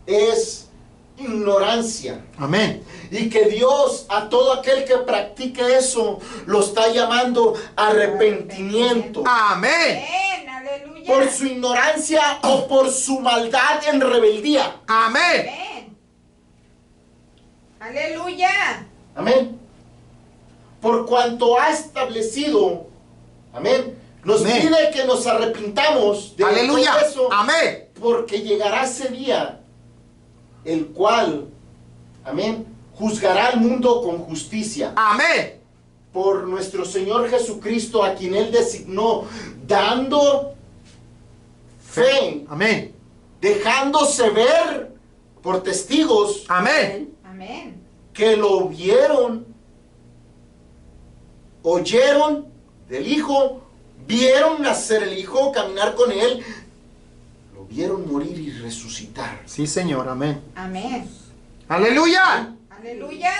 es ignorancia. Amén. Y que Dios a todo aquel que practique eso lo está llamando arrepentimiento. Amén. Amén. Aleluya. Por su ignorancia o por su maldad en rebeldía. Amén. Amén. Aleluya. Amén. Por cuanto ha establecido, amén, nos Amén. pide que nos arrepintamos de Aleluya. todo eso, Amén. porque llegará ese día, el cual, amén, juzgará al mundo con justicia. Amén. Por nuestro Señor Jesucristo, a quien Él designó, dando fe, Amén. dejándose ver por testigos Amén. Amén. que lo vieron, oyeron del Hijo, vieron nacer el Hijo, caminar con Él, lo vieron morir y resucitar. Sí, Señor. Amén. Amén. Aleluya. Aleluya.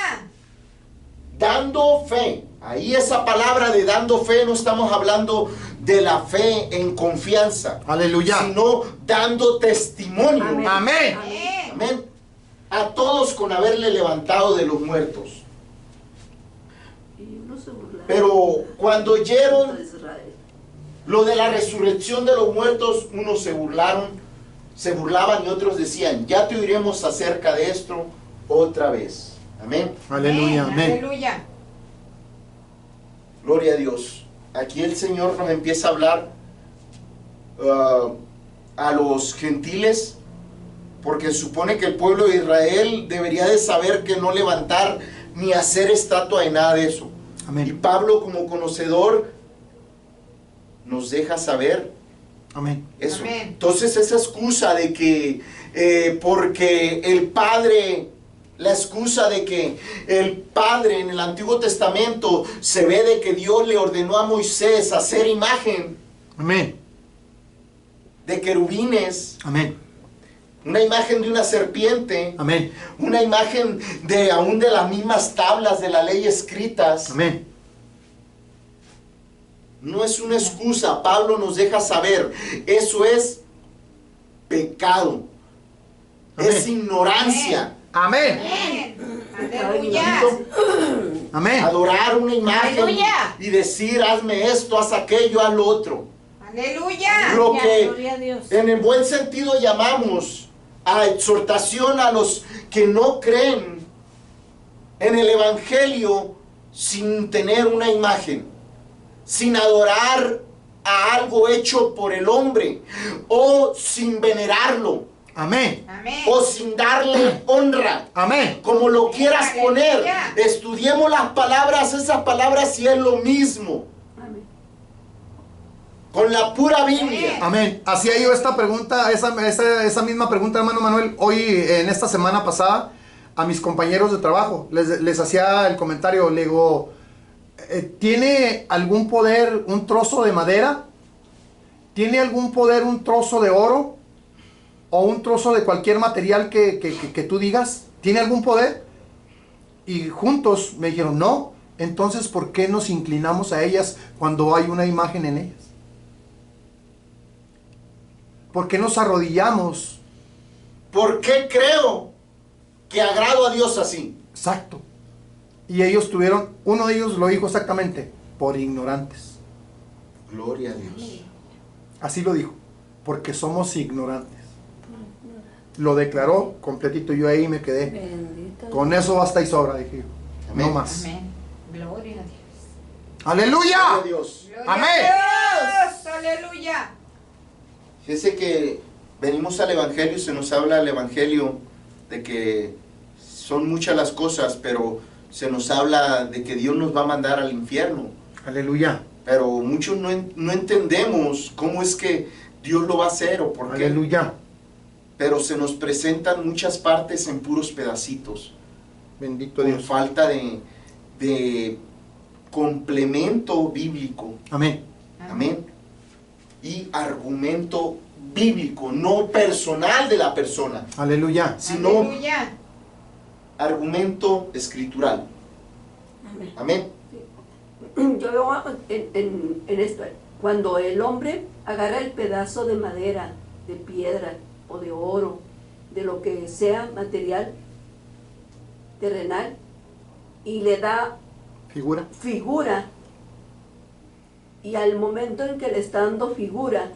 Dando fe. Ahí esa palabra de dando fe no estamos hablando de la fe en confianza, Aleluya. sino dando testimonio. Amén. Amén. Amén. Amén. A todos con haberle levantado de los muertos. Y uno se burlaba. Pero cuando oyeron de Israel. lo de la resurrección de los muertos, unos se burlaban y otros decían, ya te oiremos acerca de esto otra vez. Amén. Aleluya. Amén. Aleluya. Gloria a Dios. Aquí el Señor nos empieza a hablar a los gentiles, porque supone que el pueblo de Israel debería de saber que no levantar ni hacer estatua de nada de eso. Y Amén. Pablo, como conocedor, nos deja saber Amén. eso. Amén. Entonces esa excusa de que porque el Padre, la excusa de que el Padre en el Antiguo Testamento se ve de que Dios le ordenó a Moisés hacer imagen Amén. de querubines, Amén. una imagen de una serpiente, Amén. una imagen de aún de las mismas tablas de la ley escritas. Amén. No es una excusa. Pablo nos deja saber, eso es pecado, Amén. es ignorancia. Amén. Amén. Aleluya. Amén. Adorar una imagen Aleluya. y decir, hazme esto, haz aquello, haz lo otro. Aleluya. Lo Ya, que gloria a Dios. en el buen sentido llamamos a exhortación a los que no creen en el Evangelio sin tener una imagen, sin adorar a algo hecho por el hombre o sin venerarlo. Amén. Amén. o sin darle honra. Amén. Como lo quieras poner, Aleluya. estudiemos las palabras, esas palabras si es lo mismo. Amén. Con la pura Biblia. Amén. Hacía yo esta pregunta, esa misma pregunta, hermano Manuel, hoy en esta semana pasada a mis compañeros de trabajo. Les hacía el comentario, le digo, ¿tiene algún poder un trozo de madera? ¿Tiene algún poder un trozo de oro? ¿O un trozo de cualquier material que tú digas? ¿Tiene algún poder? Y juntos me dijeron, no. Entonces, ¿por qué nos inclinamos a ellas cuando hay una imagen en ellas? ¿Por qué nos arrodillamos? ¿Por qué creo que agrado a Dios así? Exacto. Y ellos tuvieron, uno de ellos lo dijo exactamente, por ignorantes. Gloria a Dios. Así lo dijo, porque somos ignorantes. Lo declaró completito, yo ahí me quedé. Bendito. Con eso basta y sobra, dije yo. Amén. No más. Amén. Gloria a Dios. ¡Aleluya! Gloria a Dios. Gloria Amén. a Dios. Aleluya. Fíjese que venimos al Evangelio y se nos habla el Evangelio de que son muchas las cosas, pero se nos habla de que Dios nos va a mandar al infierno. Aleluya. Pero muchos no entendemos cómo es que Dios lo va a hacer o por qué. Aleluya. Pero se nos presentan muchas partes en puros pedacitos. Bendito Con Dios. falta de complemento bíblico. Amén. Amén. Y argumento bíblico, no personal de la persona, Aleluya. sino Aleluya. argumento escritural. Amén. Amén. Yo veo en esto, cuando el hombre agarra el pedazo de madera, de piedra o de oro, de lo que sea material terrenal, y le da Figura. figura, y al momento en que le está dando figura,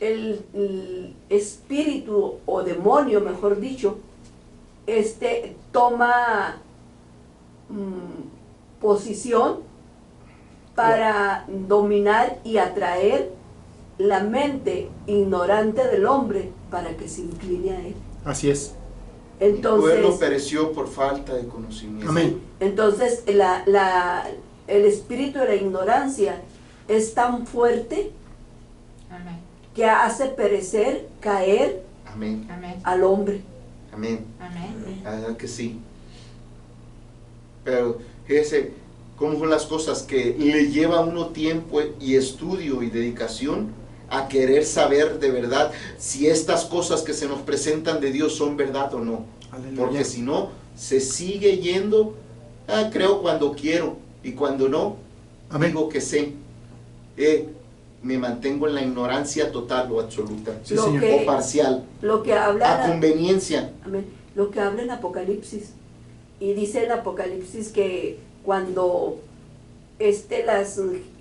el espíritu o demonio, mejor dicho, toma posición para dominar y atraer la mente ignorante del hombre para que se incline a él. Así es. El pueblo Entonces, pereció por falta de conocimiento. Amén. entonces el espíritu de la ignorancia es tan fuerte Amén. que hace perecer, caer Amén. Amén. al hombre. Amén. Amén. La verdad que sí. Pero fíjese cómo son las cosas que le lleva a uno tiempo y estudio y dedicación a querer saber de verdad si estas cosas que se nos presentan de Dios son verdad o no. Aleluya. Porque si no, se sigue yendo, creo cuando quiero, y cuando no, Amén. digo que sé. Me mantengo en la ignorancia total o absoluta, Sí, Lo señor. que- o parcial, Lo que a habla, conveniencia. amén, lo que habla en Apocalipsis, y dice en Apocalipsis que cuando las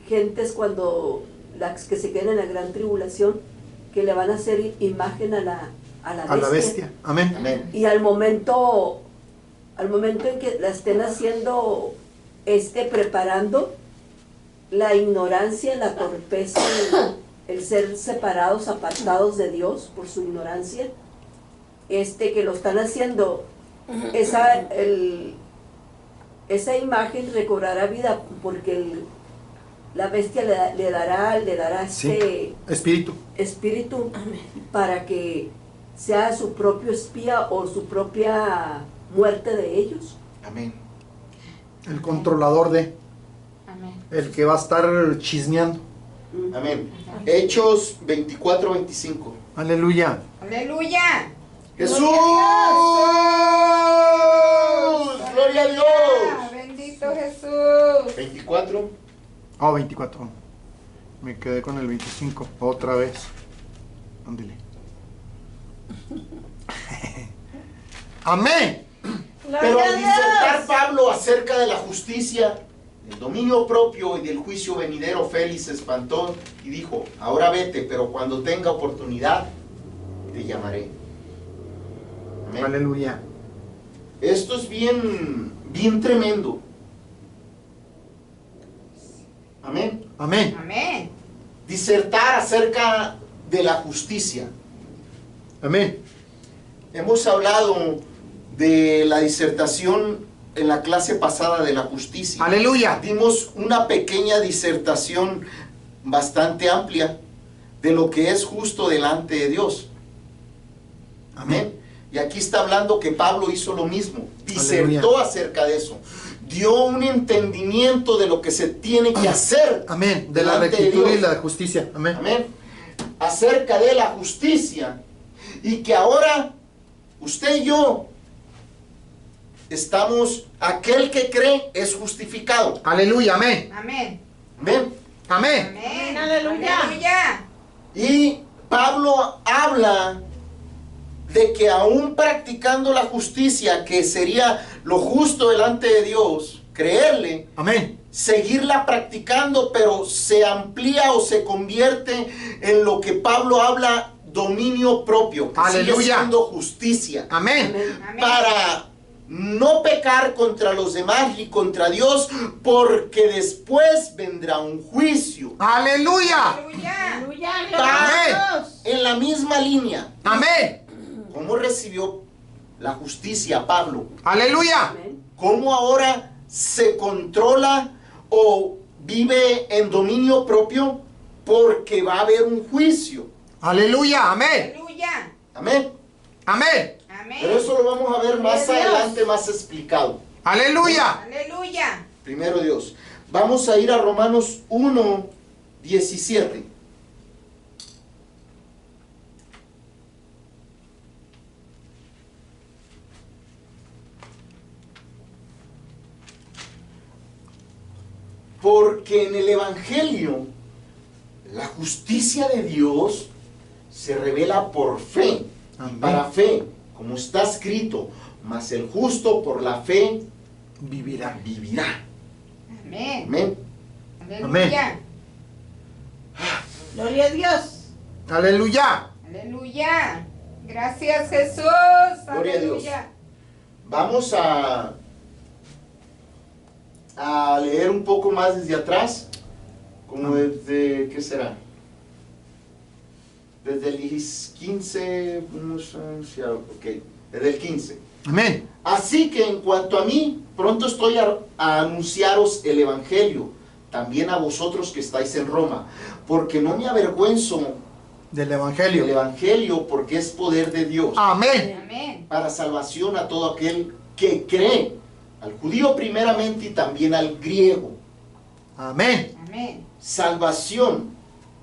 gentes, cuando las que se quedan en la gran tribulación, que le van a hacer imagen a la A la bestia. Amén. Amén. y al momento en que la estén haciendo, preparando, la ignorancia, la torpeza, el ser separados, apartados de Dios por su ignorancia, que lo están haciendo, esa imagen recobrará vida porque la bestia le dará Sí. Espíritu. espíritu para que sea su propio espía o su propia muerte de ellos. Amén. El controlador de. Amén. El que va a estar chismeando. Amén. Hechos 24-25. Aleluya. Aleluya. Jesús. Gloria Gloria a Dios. Bendito Jesús. 24. 24. Me quedé con el 25. Otra vez. Ándale. Amén. Pero al disertar Pablo acerca de la justicia, del dominio propio y del juicio venidero, Félix se espantó y dijo: ahora vete, pero cuando tenga oportunidad te llamaré. Amén. Aleluya. Esto es bien tremendo. Amén. Amén. Amén. Disertar acerca de la justicia. Amén. Hemos hablado de la disertación en la clase pasada de la justicia. Aleluya. Dimos una pequeña disertación bastante amplia de lo que es justo delante de Dios. Amén. Y aquí está hablando que Pablo hizo lo mismo. Disertó acerca de eso. Dio un entendimiento de lo que se tiene que hacer. Amén. De la rectitud y la justicia. Amén. Amén. Acerca de la justicia. Y que ahora usted y yo estamos, aquel que cree es justificado. Aleluya. Amén. Amén. Amén. Amén. Amén. Aleluya. Aleluya. Y Pablo habla de que aún practicando la justicia, que sería lo justo delante de Dios, creerle, Amén. seguirla practicando, pero se amplía o se convierte en lo que Pablo habla, dominio propio, que sigue Aleluya. siendo justicia. Amén. Amén. Para no pecar contra los demás y contra Dios, porque después vendrá un juicio. Aleluya. Aleluya. Aleluya. Va Gloria a Dios. en la misma línea. Amén. ¿Cómo recibió la justicia Pablo? Aleluya. Amén. ¿Cómo ahora se controla o vive en dominio propio? Porque va a haber un juicio. Aleluya. Amén. Aleluya. Amén. Amén. Amén. Pero eso lo vamos a ver más Dios. adelante, más explicado. Aleluya. Aleluya. Primero Dios. Vamos a ir a Romanos 1:17. Porque en el Evangelio la justicia de Dios se revela por fe. Amén. Y para fe, como está escrito, mas el justo por la fe Vivirá. vivirá. Amén. Amén. Aleluya. Gloria a Dios. Aleluya. Aleluya. Gracias, Jesús. Gloria a Dios. Aleluya. Vamos a leer un poco más desde atrás, como desde, ¿qué será? Desde el 15, ok, desde el 15. Amén. Así que en cuanto a mí, pronto estoy a anunciaros el Evangelio, también a vosotros que estáis en Roma, porque no me avergüenzo Del del Evangelio. Evangelio, porque es poder de Dios Amén. Amén. para salvación a todo aquel que cree, al judío primeramente y también al griego. Amén. Amén. ¿Salvación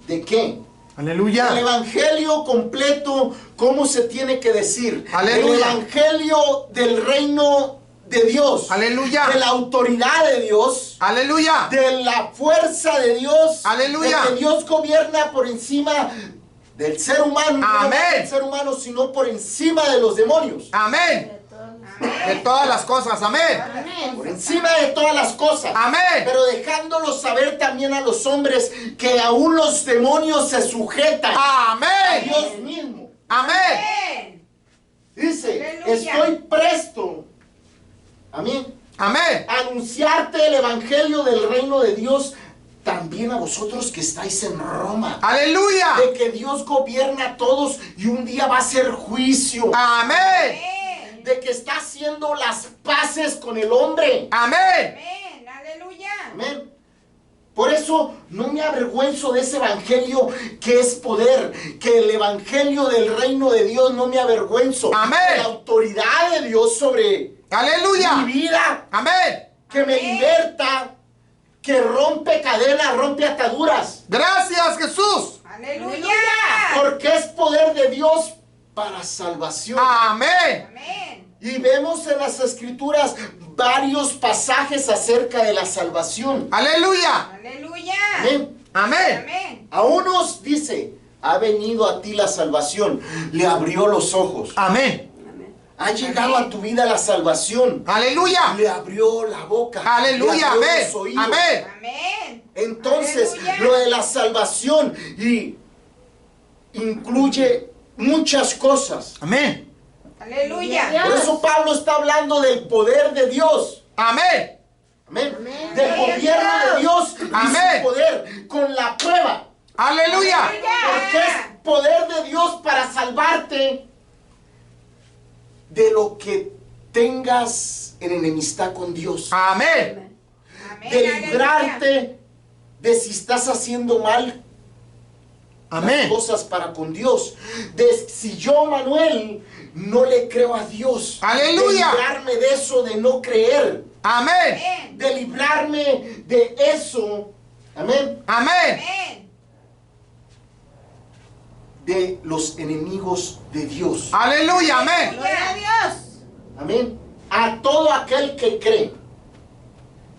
de qué? El Aleluya. Evangelio completo, ¿cómo se tiene que decir? Aleluya. El Evangelio del reino de Dios, Aleluya. de la autoridad de Dios, Aleluya. de la fuerza de Dios, Aleluya. de que Dios gobierna por encima del ser humano, no Amén. del ser humano, sino por encima de los demonios, Amén. De todas las cosas. Amén. Amén. por encima de todas las cosas. Amén. Pero dejándolo saber también a los hombres que aún los demonios se sujetan a Amén. Dios mismo. Amén. Amén. Dice, Aleluya. estoy presto, amén, Amén. a anunciarte el evangelio del reino de Dios, también a vosotros que estáis en Roma. Aleluya. De que Dios gobierna a todos y un día va a ser juicio. Amén. Amén. De que está haciendo las paces con el hombre. Amén. Amén. Aleluya. Amén. Por eso no me avergüenzo de ese evangelio que es poder, que el evangelio del reino de Dios no me avergüenzo. Amén. De la autoridad de Dios sobre Aleluya. mi vida, Amén. que me Amén. liberta, que rompe cadenas, rompe ataduras, Gracias, Jesús. Aleluya. porque es poder de Dios para salvación. Amén. Amén. Y vemos en las escrituras varios pasajes acerca de la salvación. Aleluya. Aleluya. Amén. Amén. Amén. A unos dice, ha venido a ti la salvación, le abrió los ojos. Amén. Amén. Ha llegado a tu vida la salvación, Aleluya. le abrió la boca, Aleluya. le abrió Amén. los oídos. Amén. Amén. Entonces, Aleluya. lo de la salvación y incluye muchas cosas. Amén. Aleluya. Por eso Pablo está hablando del poder de Dios. Amén. Amén. Amén. Del gobierno de Dios y Amén. su poder con la prueba. Aleluya. Porque es poder de Dios para salvarte de lo que tengas en enemistad con Dios. Amén. Amén. De Aleluya. librarte de si estás haciendo mal las Amén. cosas para con Dios. De si yo, Manuel, no le creo a Dios. Aleluya. De librarme de eso, de no creer. Amén. Amén. De librarme de eso. Amén. Amén. Amén. De los enemigos de Dios. Aleluya. Amén. Gloria a Dios. Amén. A todo aquel que cree.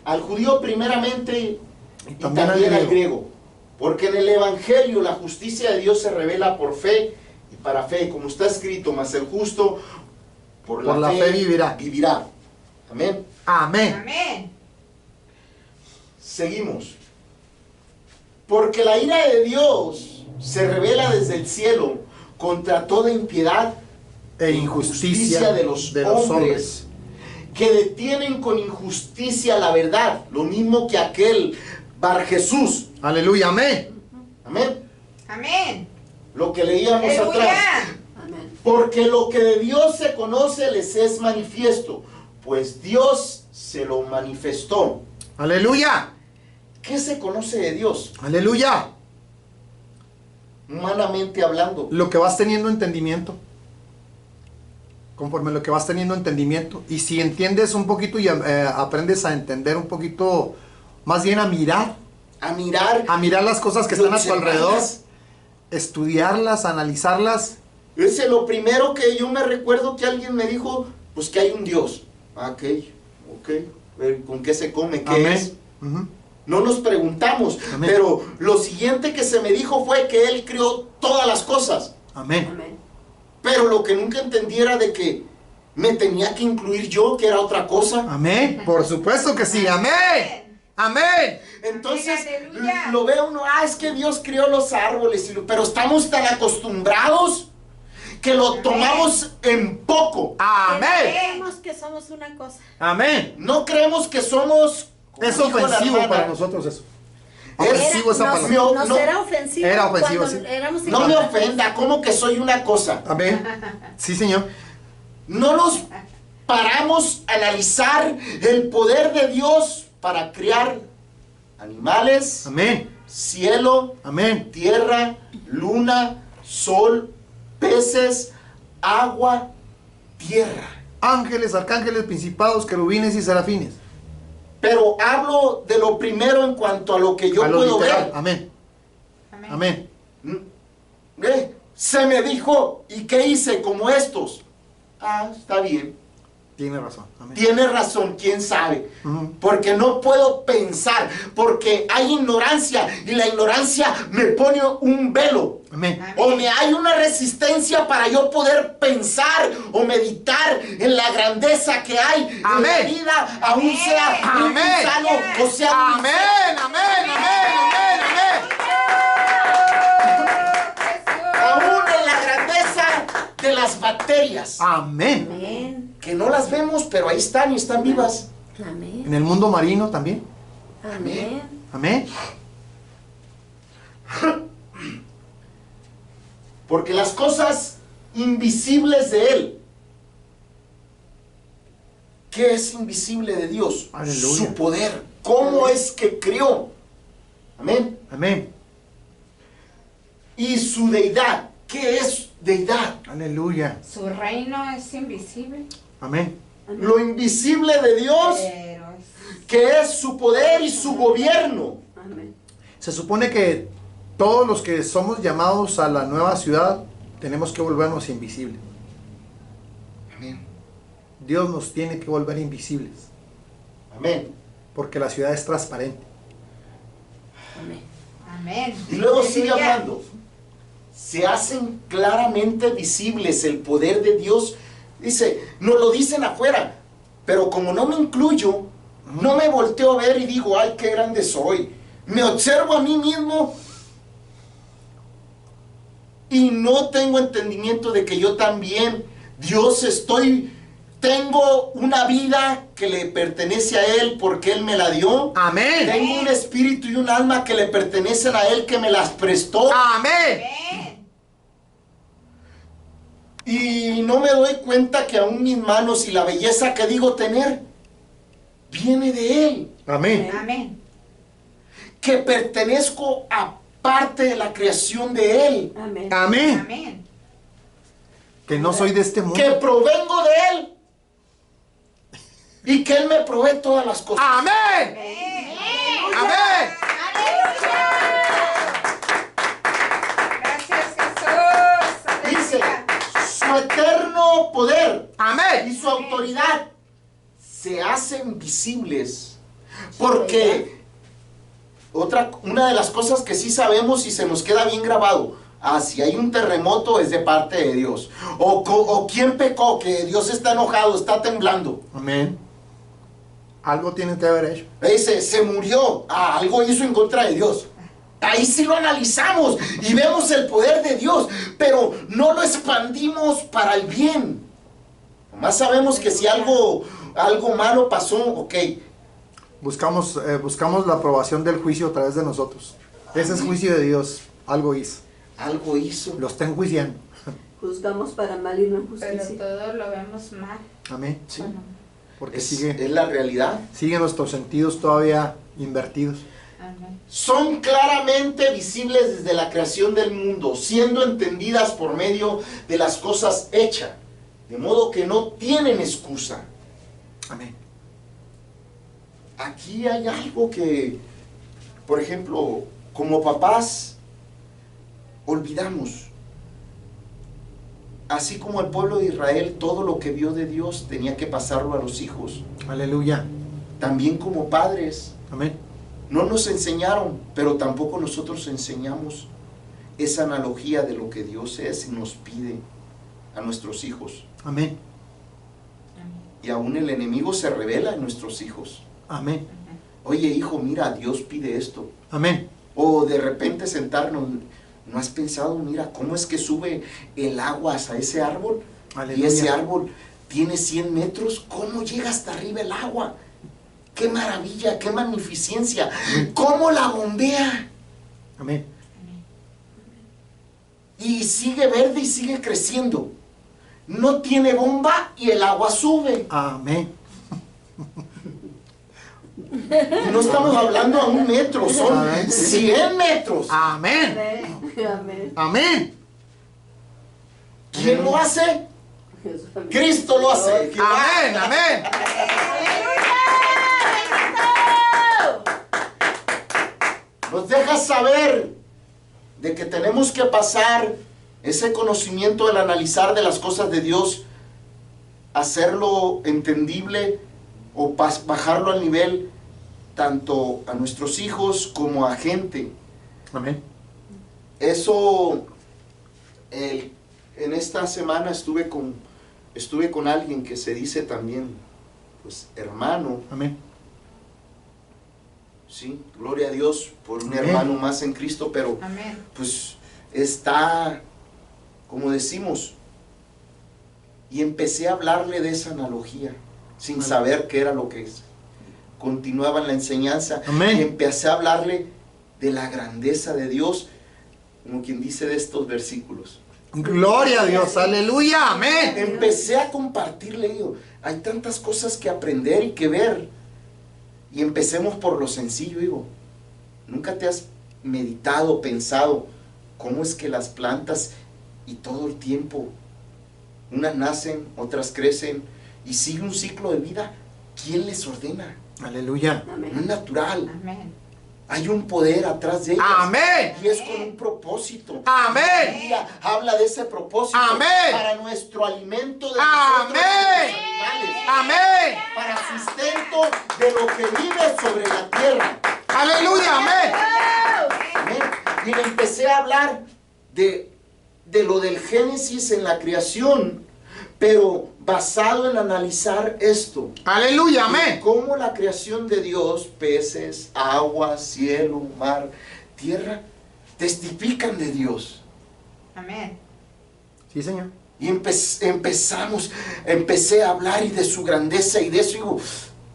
Al judío primeramente y también al griego. Porque en el Evangelio la justicia de Dios se revela por fe y para fe. Como está escrito, mas el justo por la fe vivirá. Amén. Amén. Amén. Seguimos. Porque la ira de Dios se revela desde el cielo contra toda impiedad E injusticia de los hombres que detienen con injusticia la verdad, lo mismo que aquel Bar Jesús. Aleluya. Amén. Amén. Amén. Lo que leíamos atrás. Aleluya. Amén. Porque lo que de Dios se conoce les es manifiesto, pues Dios se lo manifestó. Aleluya. ¿Qué se conoce de Dios? Aleluya. Humanamente hablando. Lo que vas teniendo entendimiento. Conforme lo que vas teniendo entendimiento. Y si entiendes un poquito y aprendes a entender un poquito, más bien a mirar las cosas que y están a tu alrededor, observarlas. estudiarlas, analizarlas. Ese es lo primero que yo me recuerdo que alguien me dijo, pues que hay un Dios. Ok. ¿Con qué se come? ¿Qué es? Amén. Ujú. No nos preguntamos, Amén. pero lo siguiente que se me dijo fue que Él creó todas las cosas. Amén. Amén. Pero lo que nunca entendí era de que me tenía que incluir yo, que era otra cosa. Amén. Por supuesto que sí. Amén. Amén. Entonces Aleluya. lo ve uno, es que Dios creó los árboles, pero estamos tan acostumbrados que lo tomamos en poco. Amén. Creemos que somos una cosa. Amén. No creemos que somos... Es como dijo la ofensivo hermana, para nosotros eso. Es- Ofensivo esa nos, palabra. nos era ofensivo. Era ofensivo, cuando sí. éramos No me ignorantes. ofenda, como que soy una cosa. Amén. Sí, Señor. No nos paramos a analizar el poder de Dios para crear animales, Amén. cielo, Amén. tierra, luna, sol, peces, agua, tierra. Ángeles, arcángeles, principados, querubines y serafines. Pero hablo de lo primero en cuanto a lo que yo A lo puedo literal. ver. Amén. Amén. Amén. Se me dijo, ¿y qué hice como estos? Está bien. Tiene razón. Amén. Tiene razón, quién sabe. Ujú. Porque no puedo pensar, porque hay ignorancia y la ignorancia me pone un velo. Amén. O me hay una resistencia para yo poder pensar o meditar en la grandeza que hay en la Amén. vida, aún sea un Amén. gusano o sea un Amén. Amén. Amén. Amén. aún en la grandeza de las bacterias, Amén. Amén. que no las vemos, pero ahí están y están vivas. Amén. En el mundo marino también. Amén. Amén. Porque las cosas invisibles de Él. ¿Qué es invisible de Dios? Aleluya. Su poder. ¿Cómo es que creó? Amén. Amén. Y su deidad. ¿Qué es deidad? Aleluya. Su reino es invisible, Amén. Lo invisible de Dios, pero es que es su poder y su gobierno. Amén. Se supone que todos los que somos llamados a la nueva ciudad tenemos que volvernos invisibles. Amén. Dios nos tiene que volver invisibles Amén. porque la ciudad es transparente. Amén. amén. Y luego sigue Aleluya. hablando. Se hacen claramente visibles el poder de Dios. Dice, nos lo dicen afuera, pero como no me incluyo, no me volteo a ver y digo, ay, qué grande soy. Me observo a mí mismo y no tengo entendimiento de que yo también, Dios, tengo una vida que le pertenece a Él porque Él me la dio. Amén. Tengo un espíritu y un alma que le pertenecen a Él, que me las prestó. Amén. Amén. Y no me doy cuenta que aún mis manos y la belleza que digo tener, viene de Él. Amén. Amén. Que pertenezco a parte de la creación de Él. Amén. Amén. Amén. Que no soy de este mundo. Que provengo de Él. Y que Él me provee todas las cosas. Amén. Amén. Gracias, Jesús. Dice, Aleluya. su eterno poder y Amén. su autoridad se hacen visibles. Porque una de las cosas que sí sabemos y se nos queda bien grabado, si hay un terremoto es de parte de Dios. O quién pecó, que Dios está enojado, está temblando. Amén. Algo tiene que haber hecho. Dice, se murió, algo hizo en contra de Dios. Ahí sí lo analizamos y vemos el poder de Dios, pero no lo expandimos para el bien. Nomás sabemos que si algo malo pasó, ok. Buscamos la aprobación del juicio a través de nosotros. Ese es juicio de Dios. Algo hizo. Algo hizo. Lo está enjuiciando. Juzgamos para mal y no en Pero justicia. todo lo vemos mal. Amén. Sí. Bueno, Porque Es sigue la realidad. nuestros sentidos todavía invertidos. amén. Son claramente visibles desde la creación del mundo, siendo entendidas por medio de las cosas hechas, de modo que no tienen excusa. Amén. Aquí hay algo que, por ejemplo, como papás, olvidamos. Así como el pueblo de Israel, todo lo que vio de Dios tenía que pasarlo a los hijos. Aleluya. También como padres, Amén. no nos enseñaron, pero tampoco nosotros enseñamos esa analogía de lo que Dios es y nos pide a nuestros hijos. Amén. Y aún el enemigo se revela en nuestros hijos. Amén. Oye, hijo, mira, Dios pide esto. Amén. O de repente sentarnos, ¿no has pensado, mira, cómo es que sube el agua hasta ese árbol? Aleluya. Y ese árbol tiene 100 metros, ¿cómo llega hasta arriba el agua? ¡Qué maravilla, qué magnificencia! ¿Cómo la bombea? Amén. Y sigue verde y sigue creciendo. No tiene bomba y el agua sube. Amén. Y no estamos hablando a 1 metro, son Amén. 100 metros. Amén. Amén. Amén. Amén. ¿Quién lo hace? Cristo lo hace. Amén. Amén. Nos deja saber de que tenemos que pasar ese conocimiento del analizar de las cosas de Dios, hacerlo entendible o bajarlo al nivel tanto a nuestros hijos como a gente. Amén. Eso, en esta semana estuve con alguien que se dice también, pues, hermano. Amén. Sí, gloria a Dios por un Amén. hermano más en Cristo, pero Amén. pues está, como decimos, y empecé a hablarle de esa analogía, sin Amén. saber qué era lo que es. Continuaba en la enseñanza Amén. y empecé a hablarle de la grandeza de Dios, como quien dice de estos versículos. Gloria a Dios. Aleluya. Amén. Empecé a compartirle, digo, hay tantas cosas que aprender y que ver. Y empecemos por lo sencillo, digo, ¿nunca te has meditado, pensado cómo es que las plantas y todo el tiempo, unas nacen, otras crecen y sigue un ciclo de vida? ¿Quién les ordena? Aleluya. No es Amén. natural. Amén. Hay un poder atrás de ellas. Amén. Y es con un propósito. Amén. La Biblia habla de ese propósito. Amén. Para nuestro alimento de Amén. nosotros y de los animales. Amén. Para sustento de lo que vive sobre la tierra. Aleluya. Amén. Amén. Y le empecé a hablar de lo del Génesis en la creación, pero basado en analizar esto. Aleluya. Amén. Cómo la creación de Dios, peces, agua, cielo, mar, tierra, testifican de Dios. Amén. Sí, Señor. Y empecé a hablar y de su grandeza y de eso, digo,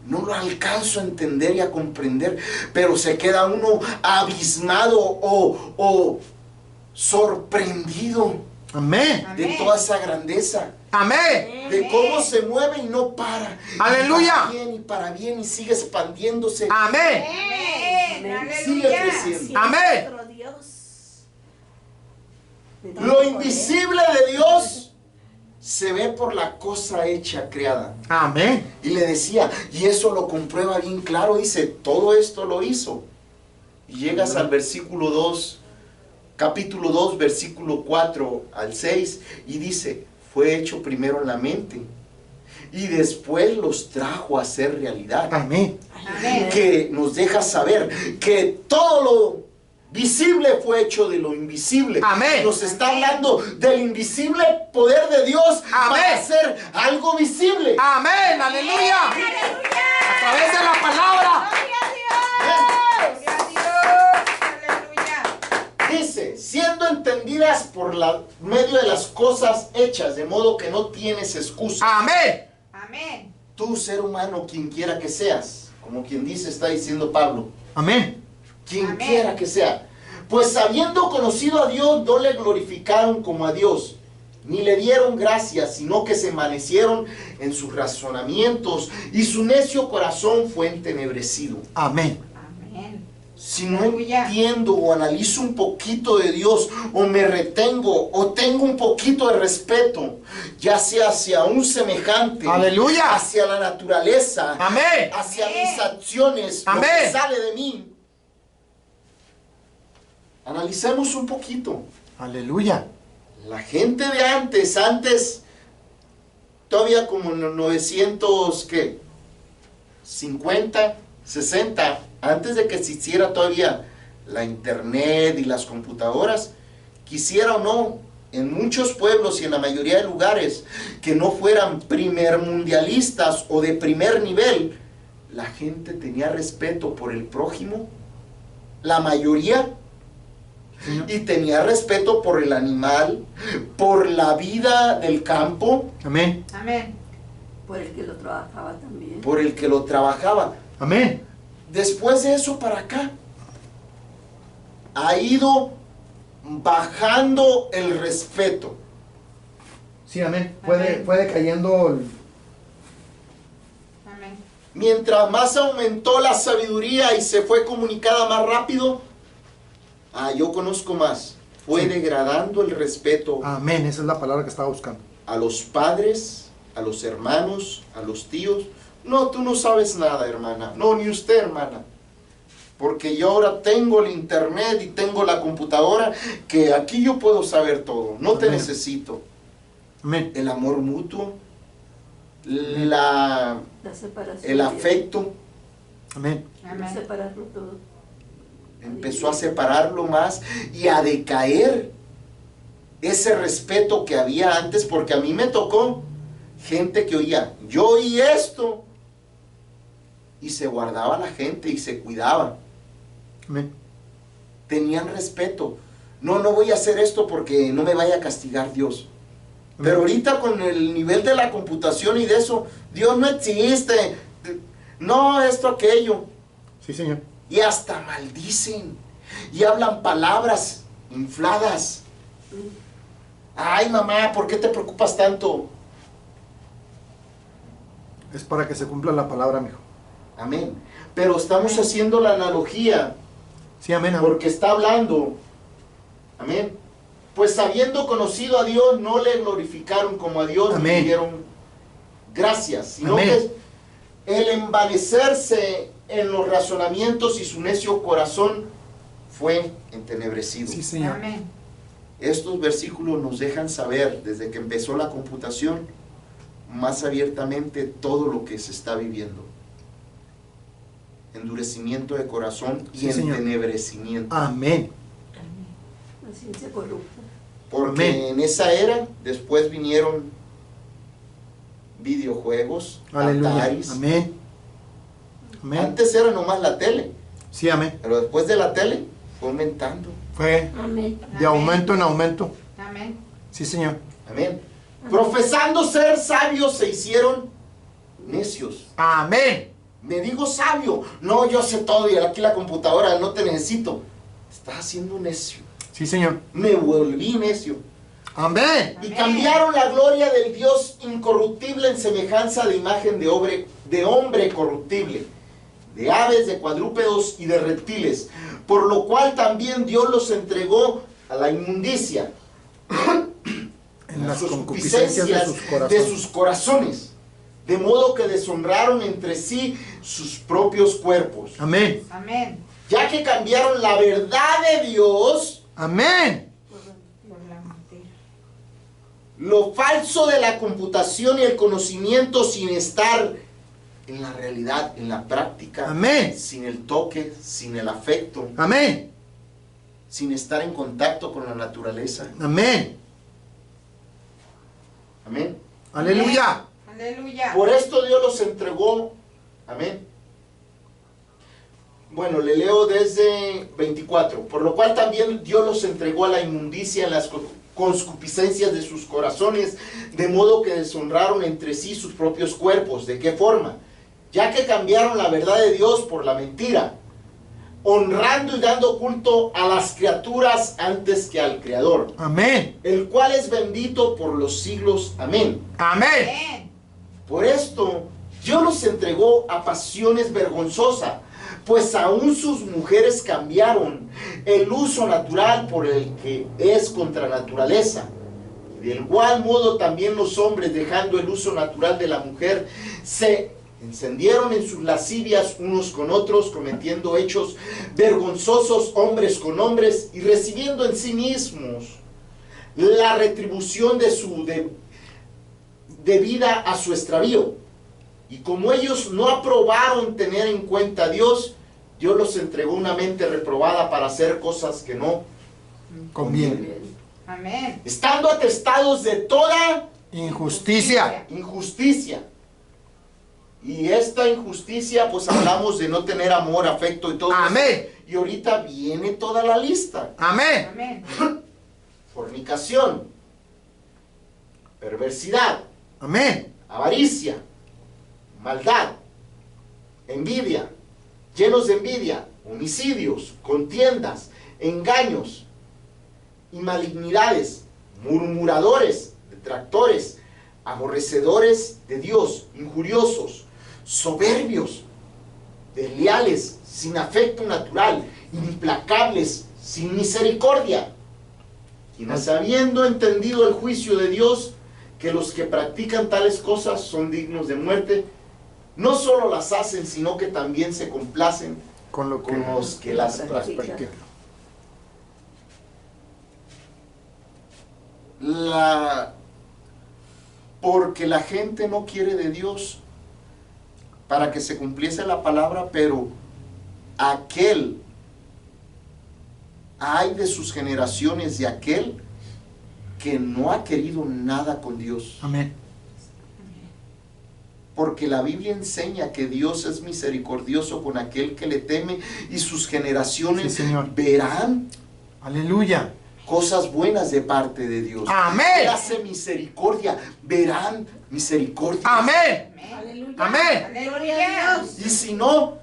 no lo alcanzo a entender y a comprender, pero se queda uno abismado o sorprendido Amén. de Amén. toda esa grandeza, Amén. de cómo se mueve y no para. Aleluya. Y para bien y sigue expandiéndose. Amén. Amén. Sigue Aleluya. creciendo. Amén. Nuestro Dios. Lo invisible de Dios se ve por la cosa hecha, creada. Amén. Y le decía, y eso lo comprueba bien claro, dice, todo esto lo hizo. Y llegas al versículo 2, capítulo 2, versículo 4 al 6, y dice, fue hecho primero en la mente, y después los trajo a ser realidad. Amén. Amén. Que nos deja saber que todo lo visible fue hecho de lo invisible. Amén. Nos está hablando del invisible poder de Dios Amén. para hacer algo visible. Amén. Aleluya. A través de la palabra. Gloria a Dios. Aleluya. Dice, siendo entendidas por medio de las cosas hechas, de modo que no tienes excusa. Amén. Amén. Tú, ser humano, quien quiera que seas, como quien dice, está diciendo Pablo, Amén. quien Amén. quiera que sea, pues habiendo conocido a Dios, no le glorificaron como a Dios, ni le dieron gracias, sino que se envanecieron en sus razonamientos, y su necio corazón fue entenebrecido. Amén. Amén. Si no Aleluya. entiendo o analizo un poquito de Dios, o me retengo, o tengo un poquito de respeto, ya sea hacia un semejante, Aleluya. hacia la naturaleza, Amén. hacia Amén. mis acciones, lo Amén. que sale de mí, analicemos un poquito. Aleluya. La gente de antes, todavía como en los 900, ¿qué? 50, 60, antes de que existiera todavía la internet y las computadoras, quisiera o no, en muchos pueblos y en la mayoría de lugares que no fueran primer mundialistas o de primer nivel, la gente tenía respeto por el prójimo, la mayoría, y tenía respeto por el animal, por la vida del campo, Amén. Amén. Por el que lo trabajaba también. por el que lo trabajaba. Amén. Después de eso para acá, ha ido bajando el respeto. Sí, amén. Amén. Fue decayendo. Amén. Mientras más aumentó la sabiduría y se fue comunicada más rápido, yo conozco más. Fue Sí. degradando el respeto Amén. Esa es la palabra que estaba buscando. a los padres, a los hermanos, a los tíos. No, tú no sabes nada, hermana. No, ni usted, hermana. Porque yo ahora tengo el internet y tengo la computadora, que aquí yo puedo saber todo. No te Amén. necesito. Amén. El amor mutuo, el separación. afecto, Amén. Amén. Separarlo todo. empezó a separarlo más y a decaer ese respeto que había antes, porque a mí me tocó gente que oía, yo oí esto, y se guardaba la gente y se cuidaba. Amén. Tenían respeto. No voy a hacer esto porque no me vaya a castigar Dios. Pero ahorita con el nivel de la computación y de eso, Dios no existe. No, esto, aquello. Sí, Señor. Y hasta maldicen. Y hablan palabras infladas. Ay, mamá, ¿por qué te preocupas tanto? Es para que se cumpla la palabra, mijo. Amén. Pero estamos haciendo la analogía. Sí, amén. Amén. Porque está hablando, amén, pues habiendo conocido a Dios, no le glorificaron como a Dios, ni Amén. le dieron gracias, sino Amén. que el envanecerse en los razonamientos y su necio corazón fue entenebrecido. Sí, Señor. Amén. Estos versículos nos dejan saber, desde que empezó la computación, más abiertamente todo lo que se está viviendo. Endurecimiento de corazón y Sí, Señor. entenebrecimiento. Amén. La ciencia corrupta. Porque Amén. en esa era, después vinieron videojuegos, Aleluya. Ataris. Amén. Amén. Antes era nomás la tele, Sí, amén. pero después de la tele fue aumentando. Fue Amén. de aumento en aumento. Amén. Sí, Señor. Amén. Profesando ser sabios, se hicieron necios. Amén. Me digo sabio. No, yo sé todo y aquí la computadora, no te necesito. Estás haciendo necio. Sí, Señor. Me volví necio. Amén. Y cambiaron la gloria del Dios incorruptible en semejanza de imagen de hombre corruptible, de aves, de cuadrúpedos y de reptiles, por lo cual también Dios los entregó a la inmundicia, En las sus concupiscencias de sus corazones, de modo que deshonraron entre sí sus propios cuerpos. Amén. Amén. Ya que cambiaron la verdad de Dios, Amén. Por la mentira. lo falso de la computación y el conocimiento, sin estar en la realidad, en la práctica, Amén. sin el toque, sin el afecto, Amén. sin estar en contacto con la naturaleza. Amén. Amén. Aleluya. Aleluya. Por esto Dios los entregó. Amén. Bueno, le leo desde 24. Por lo cual también Dios los entregó a la inmundicia en las concupiscencias de sus corazones, de modo que deshonraron entre sí sus propios cuerpos. ¿De qué forma? Ya que cambiaron la verdad de Dios por la mentira, honrando y dando culto a las criaturas antes que al Creador, Amén. el cual es bendito por los siglos. Amén. Amén. Amén. Por esto Dios los entregó a pasiones vergonzosas, pues aún sus mujeres cambiaron el uso natural por el que es contra naturaleza. De igual modo también los hombres, dejando el uso natural de la mujer, se encendieron en sus lascivias unos con otros, cometiendo hechos vergonzosos hombres con hombres, y recibiendo en sí mismos la retribución de su debida a su extravío. Y como ellos no aprobaron tener en cuenta a Dios, Dios los entregó una mente reprobada para hacer cosas que no Conviene. Amén. estando atestados de toda Injusticia. injusticia. Y esta injusticia, pues hablamos de no tener amor, afecto y todo eso. Amén. Y ahorita viene toda la lista. Amén. Amén. Fornicación, perversidad, Amén. avaricia, maldad, envidia, llenos de envidia, homicidios, contiendas, engaños y malignidades, murmuradores, detractores, aborrecedores de Dios, injuriosos, soberbios, desleales, sin afecto natural, implacables, sin misericordia, quienes habiendo entendido el juicio de Dios, que los que practican tales cosas son dignos de muerte, no solo las hacen, sino que también se complacen Con lo que con los que las practican. practica. Porque la gente no quiere de Dios para que se cumpliese la palabra, pero hay de sus generaciones de aquel que no ha querido nada con Dios. Amén. Porque la Biblia enseña que Dios es misericordioso con aquel que le teme, y sus generaciones Sí, Señor. verán Aleluya. cosas buenas de parte de Dios. Amén. Él hace misericordia, verán misericordia. Amén. Amén. Amén. Aleluya. Y si no,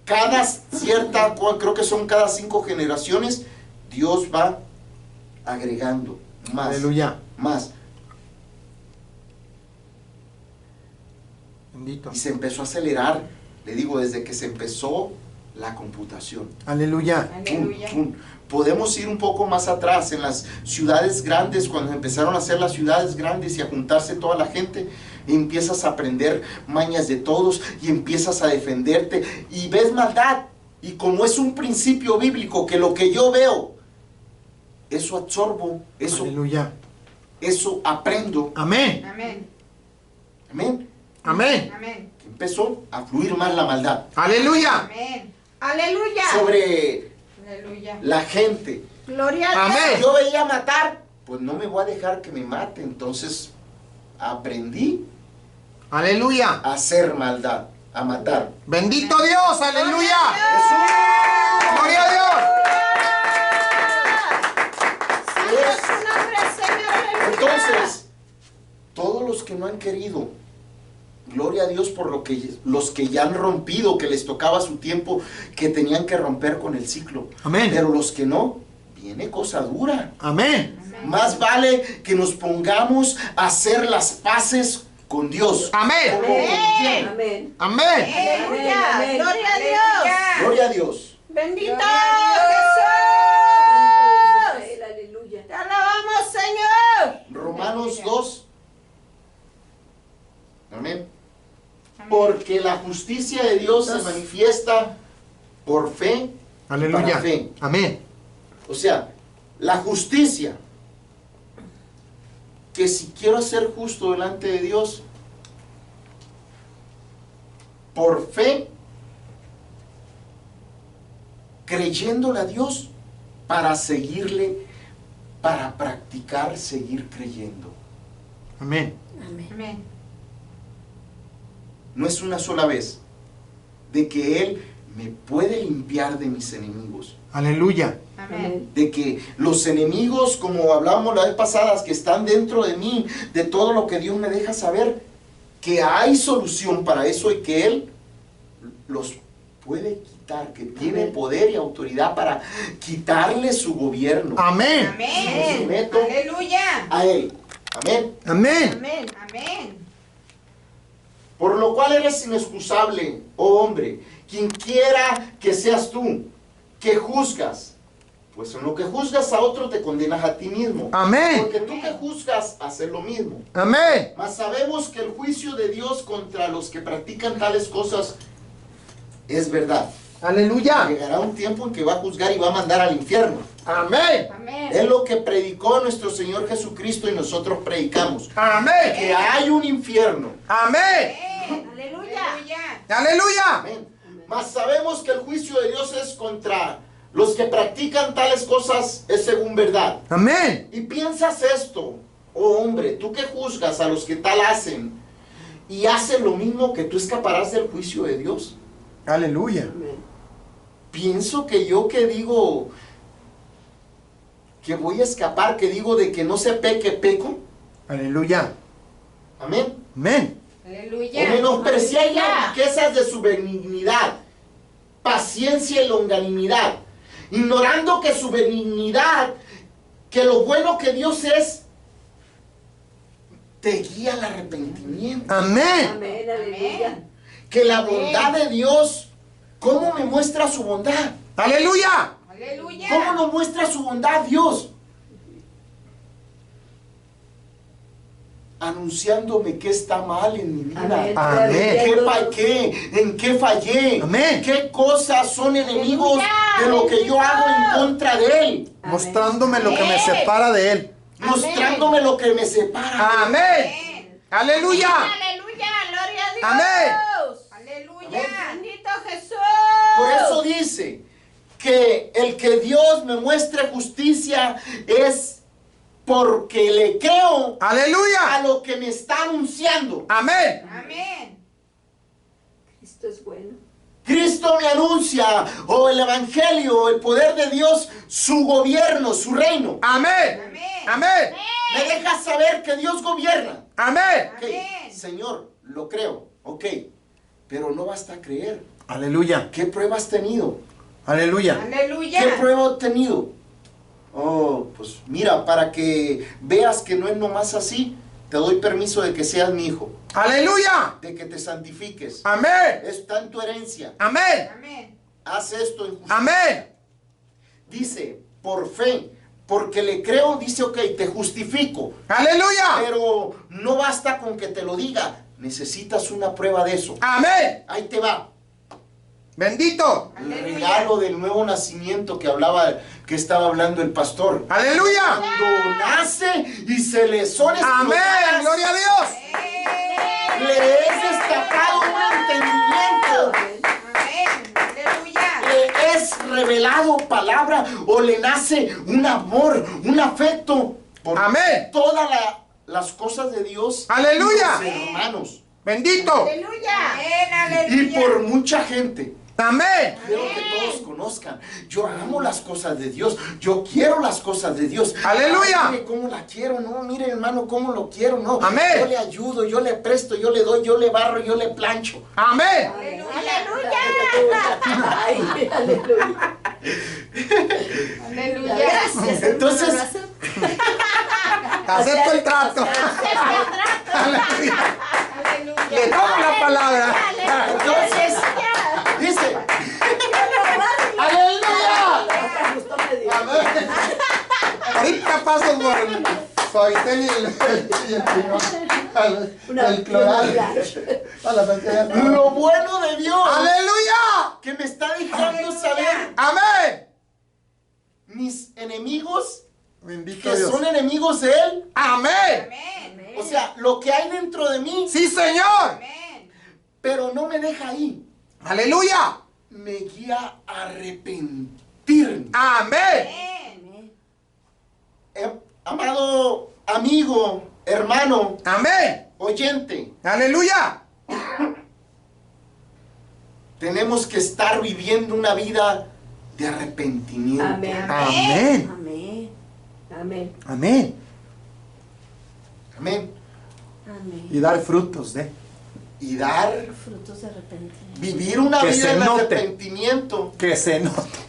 creo que son cada 5 generaciones, Dios va agregando más. Aleluya. Más. Bendito. Y se empezó a acelerar, le digo, desde que se empezó la computación. Aleluya. Aleluya. Pum, pum. Podemos ir un poco más atrás, en las ciudades grandes, cuando empezaron a hacer las ciudades grandes y a juntarse toda la gente, y empiezas a aprender mañas de todos y empiezas a defenderte y ves maldad. Y como es un principio bíblico, que lo que yo veo, eso absorbo, Aleluya. eso aprendo. Amén. Amén. Amén. Amén. Amén. Empezó a fluir más la maldad Aleluya. Amén. Aleluya. sobre Aleluya. la gente. Gloria a Dios. Amén. Yo veía matar, pues no me voy a dejar que me mate. Entonces aprendí Aleluya. a hacer maldad, a matar. Bendito Dios. Aleluya. Jesús. Gloria a Dios. Santo es tu nombre, Señor. Aleluya. Entonces, todos los que no han querido, gloria a Dios por los que ya han rompido, que les tocaba su tiempo, que tenían que romper con el ciclo. Amén. Pero los que no, viene cosa dura. Amén. Más vale que nos pongamos a hacer las paces con Dios. Amén. Como conviene. Amén. Amén. Aleluya. Amén. Gloria a Dios. Gloria a Dios. Bendito Santo Jesús. Israel, aleluya. Te alabamos, Señor. Romanos 2. Amén. Porque la justicia de Dios se manifiesta por fe. Aleluya. Para fe. Amén. O sea, la justicia, que si quiero ser justo delante de Dios, por fe, creyéndole a Dios, para seguirle, para practicar, seguir creyendo. Amén. Amén. Amén. No es una sola vez, de que Él me puede limpiar de mis enemigos. Aleluya. Amén. De que los enemigos, como hablábamos la vez pasada, que están dentro de mí, de todo lo que Dios me deja saber, que hay solución para eso y que Él los puede quitar, que tiene poder y autoridad para quitarle su gobierno. Amén. Me Amén. someto Aleluya. a Él. Amén. Amén. Amén. Amén. Por lo cual eres inexcusable, oh hombre, quien quiera que seas tú, que juzgas. Pues en lo que juzgas a otro te condenas a ti mismo. Amén. Porque tú que juzgas haces lo mismo. Amén. Mas sabemos que el juicio de Dios contra los que practican tales cosas es verdad. Aleluya. Llegará un tiempo en que va a juzgar y va a mandar al infierno. Amén. Amén. Es lo que predicó nuestro Señor Jesucristo y nosotros predicamos. Amén. Que hay un infierno. Amén. Aleluya. Aleluya. Aleluya. Amén. Mas sabemos que el juicio de Dios es contra los que practican tales cosas, es según verdad. Amén. Y piensas esto, oh hombre, tú que juzgas a los que tal hacen y hacen lo mismo, que tú escaparás del juicio de Dios. Aleluya. Amén. Pienso que yo que digo que voy a escapar, que digo de que no se peque, peco. Aleluya. Amén. Amén. Aleluya. O menospreciar las Aleluya. riquezas de su benignidad, paciencia y longanimidad, ignorando que su benignidad, que lo bueno que Dios es, te guía al arrepentimiento. Amén. Amén, aleluya. Que la bondad de Dios, ¿cómo me muestra su bondad? Aleluya. Aleluya. ¿Cómo nos muestra su bondad Dios? Anunciándome que está mal en mi vida. Amén. Amén. ¿En qué fallé? Amén. ¿Qué cosas son enemigos Aleluya, de lo que yo hago en contra de Él? Amén. Mostrándome lo que me separa de Él. Mostrándome lo que me separa. Amén. Amén. Aleluya. Aleluya. Gloria a Dios. Amén. Aleluya. Bendito Jesús. Por eso dice que el que Dios me muestre justicia es porque le creo a Aleluya. lo que me está anunciando. Amén. Amén. Cristo es bueno. Cristo me anuncia, o el Evangelio, el poder de Dios, su gobierno, su reino. Amén. Amén. Amén. Me deja saber que Dios gobierna. Amén. Ok, Amén. Señor, lo creo, ok, pero no basta creer. Aleluya. ¿Qué prueba has tenido? Aleluya. Aleluya. ¿Qué prueba he tenido? Oh, pues mira, para que veas que no es nomás así, te doy permiso de que seas mi hijo, Aleluya. de que te santifiques. Amén. Está en tu herencia. Amén. Amén. Haz esto en justicia. Amén. Dice, por fe, porque le creo, dice, ok, te justifico. Aleluya. Pero no basta con que te lo diga, necesitas una prueba de eso. Amén. Ahí te va. Bendito. El Aleluya. regalo del nuevo nacimiento que estaba hablando el pastor. Aleluya. Cuando nace y se le son Amén. explotadas, Gloria a Dios. le es destapado un entendimiento, Amén. Amén. Aleluya. le es revelado palabra o le nace un amor, un afecto por Amén. todas las cosas de Dios. Aleluya. Y los hermanos. Bendito. Aleluya. Amén. Y Aleluya. por mucha gente. Amén. Quiero que todos conozcan. Yo amo las cosas de Dios. Yo quiero las cosas de Dios. Aleluya. Ay, mire cómo la quiero. No, mire hermano cómo lo quiero. No. Amén. Yo le ayudo, yo le presto, yo le doy, yo le barro, yo le plancho. Amén. Aleluya. Aleluya. Ay, aleluya. Aleluya. Gracias. Entonces- Acepto el trato. Aleluya. Le tomo la palabra. Entonces, dice, ¡aleluya! Hasta gusto me dio. Ahorita paso por Suavitel y el cloral. A la pantalla. Lo bueno de Dios ¡Aleluya! que me está dejando saber ¡Amén! mis enemigos Bendito que Dios. son enemigos de Él. ¡Amén! Amén. O sea, lo que hay dentro de mí, ¡Sí, Señor! Amén. pero no me deja ahí. ¡Aleluya! Me guía a arrepentirme. ¡Amén! Amén. Amado amigo, hermano, ¡Amén! oyente, ¡Aleluya! tenemos que estar viviendo una vida de arrepentimiento. Amén. ¡Amén! Amén. Amén. ¡Amén! Amén. Amén. Y dar frutos de. Y dar, Frutos de arrepentimiento. vivir una Que vida se en note. arrepentimiento Que se note.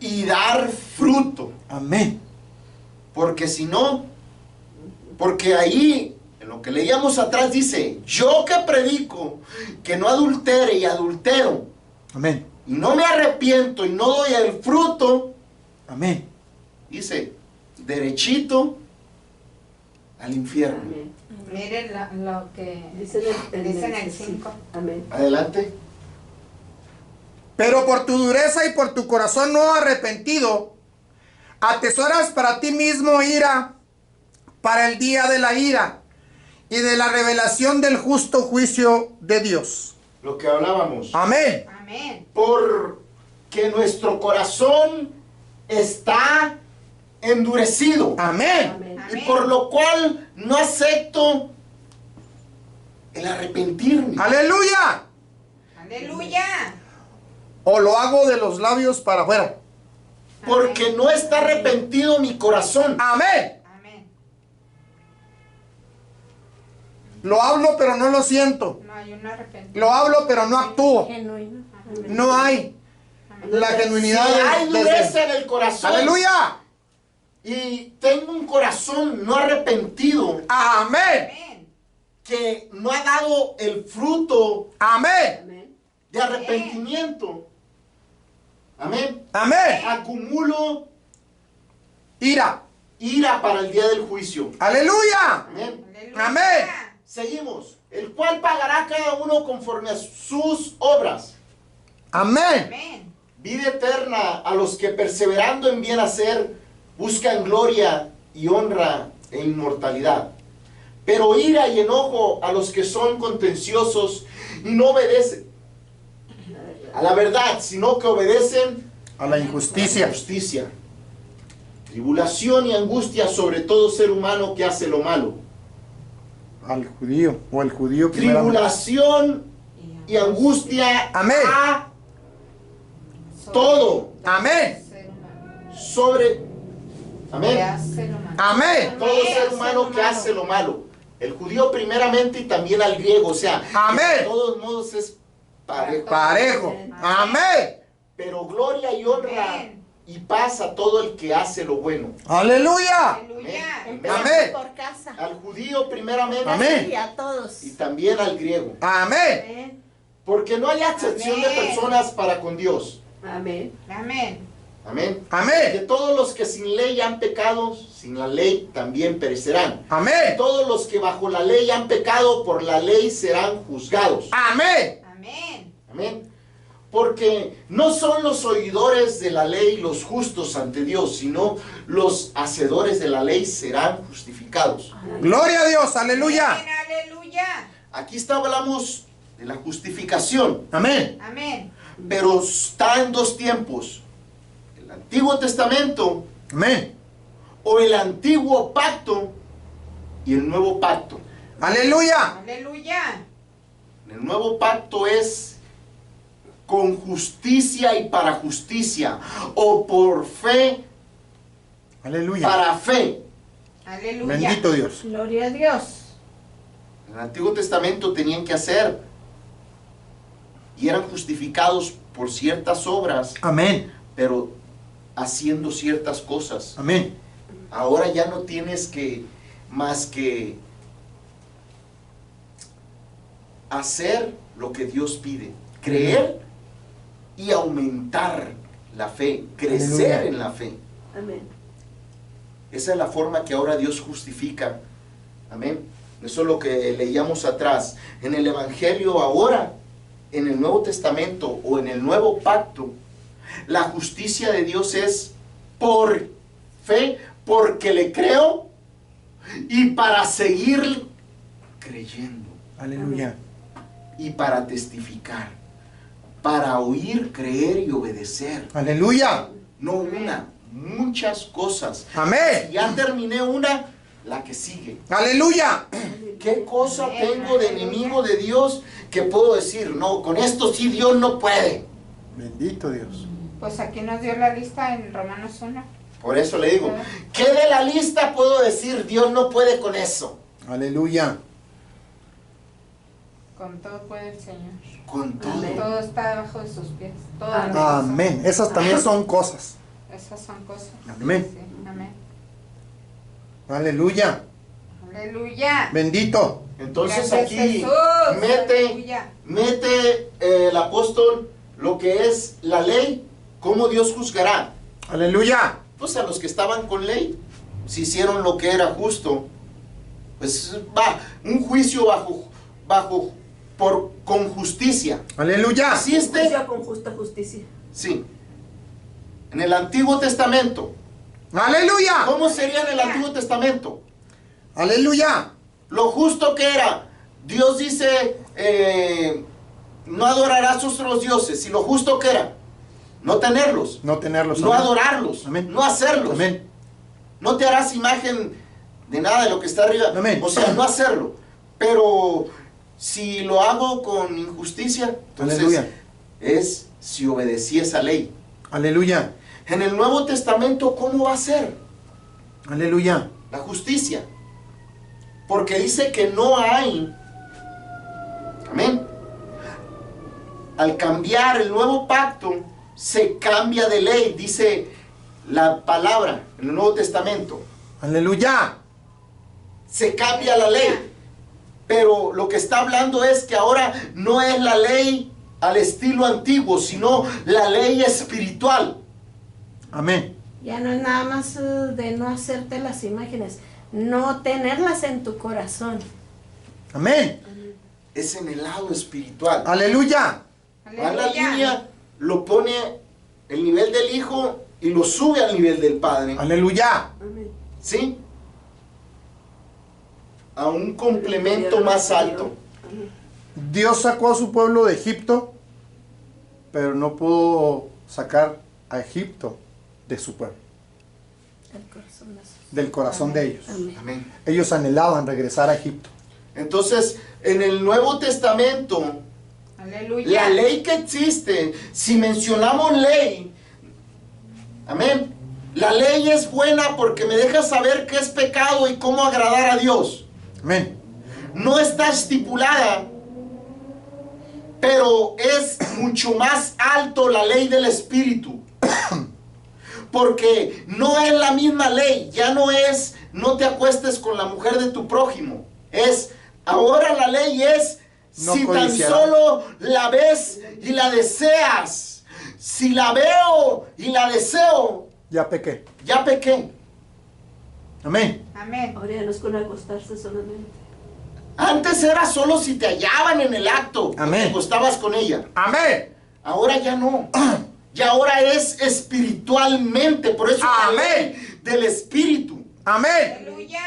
y dar fruto. ¡Amén! Porque si no, porque ahí, en lo que leíamos atrás dice, yo que predico que no adultere y adultero, ¡Amén! y no me arrepiento y no doy el fruto, ¡Amén! dice, derechito al infierno. Amén. Miren lo que Dice dice en el 5. Amén. Adelante. Pero por tu dureza y por tu corazón no arrepentido, atesoras para ti mismo ira para el día de la ira y de la revelación del justo juicio de Dios. Lo que hablábamos. Amén. Amén. Porque nuestro corazón está endurecido. Amén. Amén. Y por lo cual no acepto el arrepentirme. Aleluya. Aleluya. O lo hago de los labios para afuera. Porque no está arrepentido mi corazón. Amén. Amén. Lo hablo pero no lo siento. No hay un arrepentimiento. Lo hablo pero no actúo. Genuino. No hay la Si genuinidad hay desde- dureza en el corazón Aleluya. y tengo un corazón no arrepentido Amén. Amén. que no ha dado el fruto Amén. Amén. de arrepentimiento, amén, Amén. acumulo Ira. ira para el día del juicio. Aleluya. Amén. Aleluya. Amén. Seguimos. El cual pagará cada uno conforme a sus obras. Amén. Amén. Vida eterna a los que perseverando en bien hacer buscan gloria y honra e inmortalidad. Pero ira y enojo a los que son contenciosos y no obedecen a la verdad, sino que obedecen A la a injusticia. la justicia. Tribulación y angustia sobre todo ser humano que hace lo malo. Al judío. O el judío primeramente. Tribulación y angustia Amén. a todo. Amén. Ser humano. sobre, amén, Que hace lo malo. Amén. todo ser humano que hace lo malo. El judío primeramente y también al griego, o sea, Amén. de todos modos es parejo. Parejo. Amén. Pero gloria y honra Amén. y paz a todo el que hace lo bueno. Aleluya. Aleluya. Empezando Amén. por casa. Al judío primeramente Amén. Y a todos. y también al griego. Amén. Amén. Porque no hay acepción de Amén. personas para con Dios. Amén. Amén. Amén. Que Amén. todos los que sin ley han pecado, sin la ley también perecerán. Amén. Todos los que bajo la ley han pecado, por la ley serán juzgados. Amén. Amén. Amén. Porque no son los oidores de la ley los justos ante Dios, sino los hacedores de la ley serán justificados. Gloria a Dios. Aleluya. Amén. Aleluya. Aquí hablamos de la justificación, Amén. Amén. pero está en dos tiempos. El Antiguo Testamento Amén. o el Antiguo Pacto y el Nuevo Pacto. Aleluya. Aleluya. El Nuevo Pacto es con justicia y para justicia, o por fe Aleluya. para fe. Aleluya. Bendito Dios. Gloria a Dios. En el Antiguo Testamento tenían que hacer y eran justificados por ciertas obras, Amén. pero haciendo ciertas cosas. Amén. Ahora ya no tienes más que hacer lo que Dios pide, creer y aumentar la fe, crecer Aleluya. en la fe. Amén. Esa es la forma que ahora Dios justifica. Amén. Eso es lo que leíamos atrás. En el Evangelio ahora, en el Nuevo Testamento o en el Nuevo Pacto, la justicia de Dios es por fe, porque le creo y para seguir creyendo Aleluya. y para testificar, para oír, creer y obedecer. Aleluya. No una, muchas cosas. Amén. Si ya terminé una, la que sigue. Aleluya. ¿Qué cosa tengo de enemigo de Dios que puedo decir? No, con esto sí Dios no puede. Bendito Dios. Pues aquí nos dio la lista en Romanos 1. Por eso le digo, ¿qué de la lista puedo decir? Dios no puede con eso. Aleluya. Con todo puede el Señor. Con todo. Amén. Todo está debajo de sus pies. Todo Amén. lo hizo. Amén. Esas también son cosas. Esas son cosas. Amén. Sí, amén. Aleluya. Aleluya. Bendito. Entonces Gracias, aquí Jesús. mete Aleluya. el apóstol lo que es la ley, cómo Dios juzgará. Aleluya. Pues a los que estaban con ley, si hicieron lo que era justo, pues va, un juicio con justicia. Aleluya. ¿Existe? Juicio con justa justicia. Sí. En el Antiguo Testamento. Aleluya. ¿Cómo sería en el Antiguo Testamento? Aleluya. Lo justo que era. Dios dice, no adorarás a otros dioses. Y lo justo que era, no tenerlos, No tenerlos. no Amén. adorarlos, Amén. no hacerlos. Amén. No te harás imagen de nada de lo que está arriba. Amén. O sea, no hacerlo. Pero si lo hago con injusticia, entonces Aleluya. es si obedecí esa ley. Aleluya. En el Nuevo Testamento, ¿cómo va a ser Aleluya. la justicia? Porque dice que no hay. Amén. Al cambiar el nuevo pacto, se cambia de ley, dice la palabra en el Nuevo Testamento. Aleluya. Se cambia la ley. Pero lo que está hablando es que ahora no es la ley al estilo antiguo, sino la ley espiritual. Amén. Ya no es nada más de no hacerte las imágenes, no tenerlas en tu corazón. Amén. Es en el lado espiritual. Aleluya. Va en la Aleluya. línea, lo pone el nivel del Hijo y lo sube al nivel del Padre. Aleluya. Amén. ¿Sí? A un complemento más alto. Amén. Dios sacó a su pueblo de Egipto, pero no pudo sacar a Egipto de su pueblo, El corazón de Jesús. del corazón de ellos. Amén. Amén. Ellos anhelaban regresar a Egipto. Entonces, en el Nuevo Testamento, Aleluya. la ley que existe, si mencionamos ley, amén, la ley es buena porque me deja saber qué es pecado y cómo agradar a Dios. Amén. No está estipulada, pero es mucho más alto la ley del Espíritu. Porque no es la misma ley, ya no es no te acuestes con la mujer de tu prójimo. Es, ahora la ley es, No si tan codiciarás. solo la ves y la deseas, si la veo y la deseo, Ya pequé. ya pequé. Amén. Amén. Ahora ya no es con acostarse solamente. Antes era solo si te hallaban en el acto, Amén. te acostabas con ella. Amén. Ahora ya no. Ya ahora es espiritualmente. Por eso la Amén. ley del espíritu. Amén. Aleluya.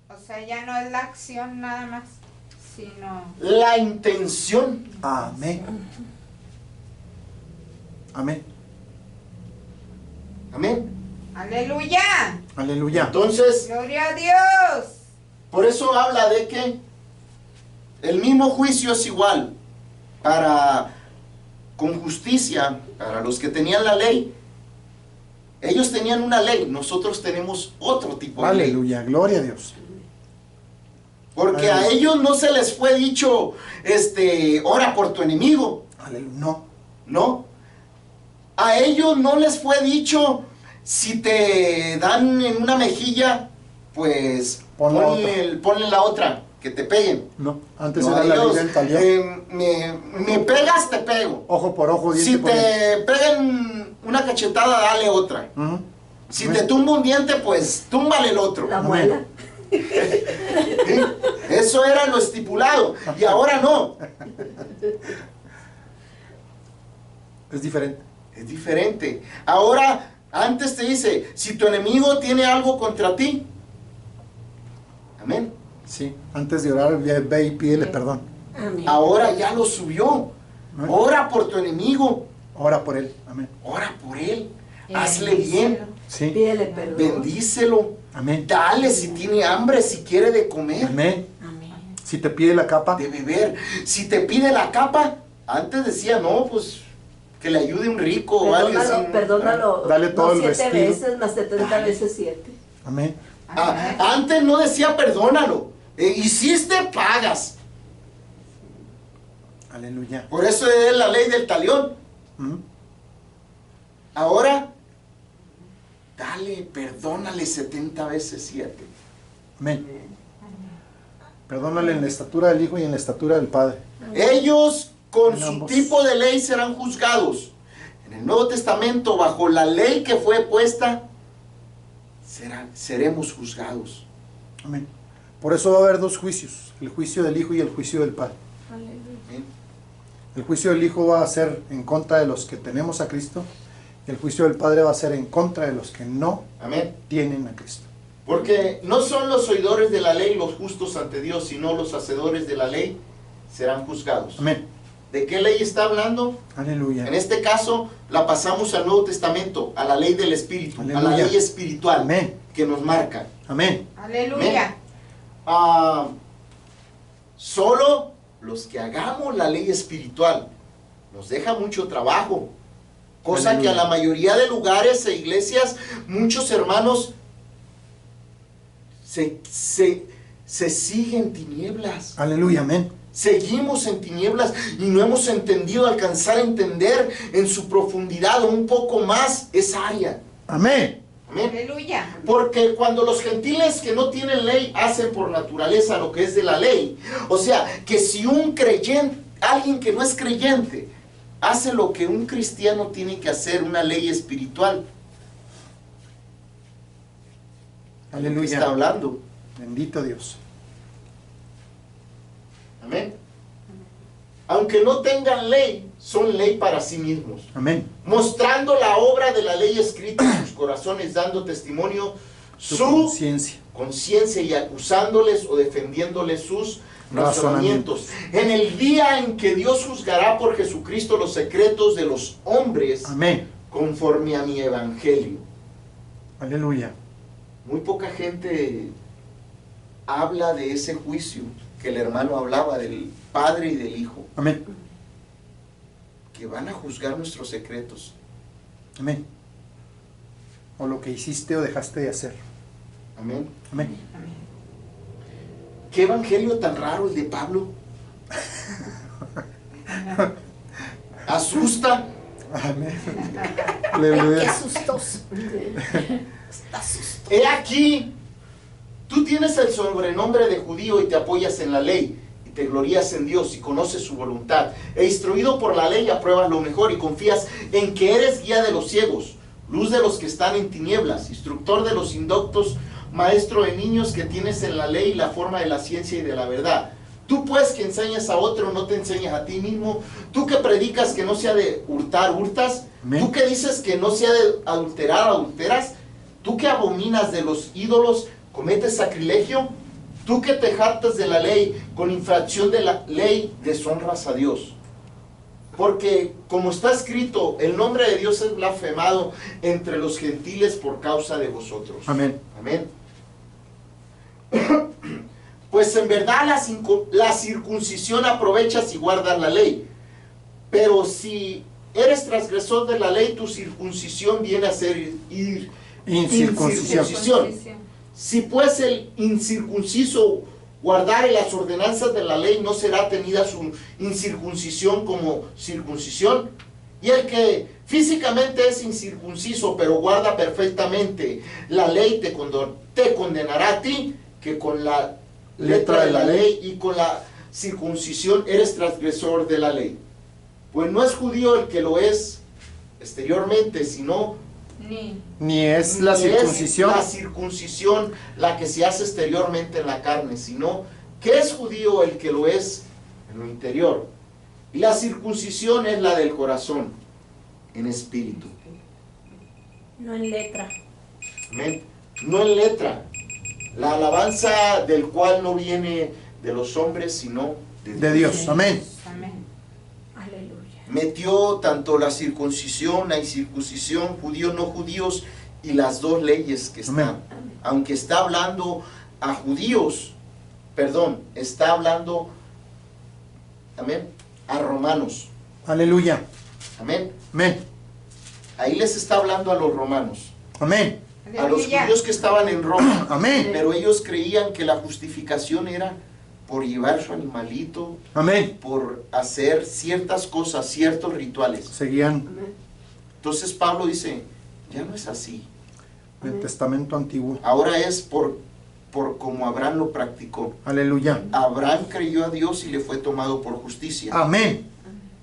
O sea, ya no es la acción nada más, sino La intención. Amén. Amén. Amén. aleluya. Aleluya. Entonces, Gloria a Dios. por eso habla de que el mismo juicio es igual con justicia para los que tenían la ley. Ellos tenían una ley, nosotros tenemos otro tipo de ley. Aleluya. Gloria a Dios. Porque a ellos no se les fue dicho, ora por tu enemigo. No. No. A ellos no les fue dicho, si te dan en una mejilla, pues ponle la otra, que te peguen. No, antes No, era la ley ellos, del talión. me pegas, te pego. Ojo por ojo, diente Si por diente. te pegan una cachetada, dale otra. Ujú. Si te tumba un diente, pues túmbale el otro. La muela. Eso era lo estipulado. Y ahora no. Es diferente. Es diferente. Ahora, antes te dice, si tu enemigo tiene algo contra ti. Amén. Sí, antes de orar, ve y pídele perdón. Amén. Ahora ya lo subió. Amén. Ora por tu enemigo. Ora por él. Amén. Ora por él. Hazle bien. Sí. Pídele perdón. Bendícelo. Amén. Dale si tiene hambre, si quiere de comer, Amén. Amén. Si te pide la capa, de beber. Si te pide la capa, antes decía, no, pues que le ayude un rico o algo así. Perdónalo. Dale todo el 7 vestido. veces más 70 veces 7. amén. Antes no decía perdónalo. Hiciste, pagas. Aleluya. Por eso es la ley del talión. Ujú. Ahora, dale, perdónale 70 veces 7. Amén. Perdónale en la estatura del Hijo y en la estatura del Padre. Ellos con En su ambos. tipo de ley serán juzgados. En el Nuevo Testamento, bajo la ley que fue puesta, seremos juzgados. Amén. Por eso va a haber dos juicios, el juicio del Hijo y el juicio del Padre. Amén. El juicio del Hijo va a ser en contra de los que tenemos a Cristo y el juicio del Padre va a ser en contra de los que no Amén. tienen a Cristo. Porque no son los oidores de la ley los justos ante Dios, sino los hacedores de la ley serán juzgados. Amén. ¿De qué ley está hablando? Aleluya. En este caso, la pasamos al Nuevo Testamento, a la ley del Espíritu, a la Aleluya. ley espiritual Amén. que nos marca. Amén. Aleluya. Solo los que hagamos la ley espiritual nos deja mucho trabajo, cosa Aleluya. que a la mayoría de lugares e iglesias muchos hermanos se siguen en tinieblas. Aleluya. Amén. Seguimos en tinieblas y no hemos entendido, alcanzar a entender en su profundidad un poco más esa área. Amén. Amén. Aleluya. Porque cuando los gentiles que no tienen ley hacen por naturaleza lo que es de la ley, o sea, que si un creyente, alguien que no es creyente, hace lo que un cristiano tiene que hacer, una ley espiritual, ¿de qué Aleluya. está hablando? Bendito Dios. Amén. Aunque no tengan ley, son ley para sí mismos, Amén. mostrando la obra de la ley escrita en sus corazones, dando testimonio Su su conciencia. conciencia y acusándoles o defendiéndoles sus razonamientos. Razonamientos. En el día en que Dios juzgará por Jesucristo los secretos de los hombres, Amén. conforme a mi evangelio. Aleluya. Muy poca gente habla de ese juicio que el hermano hablaba, del Padre y del Hijo, Amén. que van a juzgar nuestros secretos. Amén. O lo que hiciste o dejaste de hacer. Amén. Amén. ¿Qué evangelio tan raro el de Pablo? Asusta. Amén. Qué Aleluya. sustos. Está susto. He aquí, tú tienes el sobrenombre de judío y te apoyas en la ley, y te glorías en Dios y conoces su voluntad, e instruido por la ley apruebas lo mejor y confías en que eres guía de los ciegos, luz de los que están en tinieblas, instructor de los indoctos, maestro de niños, que tienes en la ley la forma de la ciencia y de la verdad. Tú pues que enseñas a otro, no te enseñas a ti mismo. Tú que predicas que no se ha de hurtar, hurtas. Amén. Tú que dices que no se ha de adulterar, adulteras. Tú que abominas de los ídolos, cometes sacrilegio. Tú que te jactas de la ley, con infracción de la ley, deshonras a Dios. Porque, como está escrito, el nombre de Dios es blasfemado entre los gentiles por causa de vosotros. Amén. Amén. Pues en verdad la circuncisión aprovecha si guardas la ley. Pero si eres transgresor de la ley, tu circuncisión viene a ser Incircuncisión. Si pues el incircunciso guardare las ordenanzas de la ley, no será tenida su incircuncisión como circuncisión. Y el que físicamente es incircunciso, pero guarda perfectamente la ley, te condenará a ti, que con la letra de la ley y con la circuncisión eres transgresor de la ley. Pues no es judío el que lo es exteriormente, sino Ni es la circuncisión. la circuncisión la que se hace exteriormente en la carne, sino que es judío el que lo es en lo interior. Y la circuncisión es la del corazón, en espíritu. No en letra. Amén. No en letra. La alabanza del cual no viene de los hombres, sino De Dios. Amén. Amén. Aleluya. Metió tanto la circuncisión, la incircuncisión, judíos, no judíos, y las dos leyes que están. Amén. Aunque está hablando a judíos, está hablando, amén, a romanos. Aleluya. Amén. Amén. Ahí les está hablando a los romanos, Amén. a los Aleluya. judíos que estaban en Roma. Amén. Pero ellos creían que la justificación era por llevar su animalito, Amén. por hacer ciertas cosas, ciertos rituales. Seguían Entonces Pablo dice, ya no es así. el testamento antiguo. Ahora es por como Abraham lo practicó. Aleluya. Abraham creyó a Dios y le fue tomado por justicia. Amén.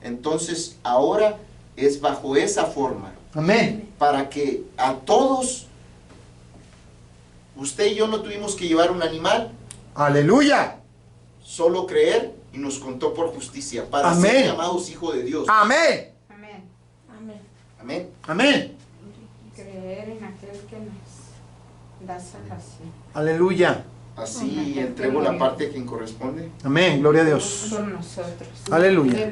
Entonces ahora es bajo esa forma, Amén. para que a todos, usted y yo no tuvimos que llevar un animal, Aleluya. solo creer y nos contó por justicia, para Amén. ser llamados hijos de Dios. Amén. Amén. Amén. Amén. Amén. Creer en aquel que nos da salvación. Aleluya. Así entrego la parte a quien corresponde. Amén. Gloria a Dios. Por nosotros. Aleluya.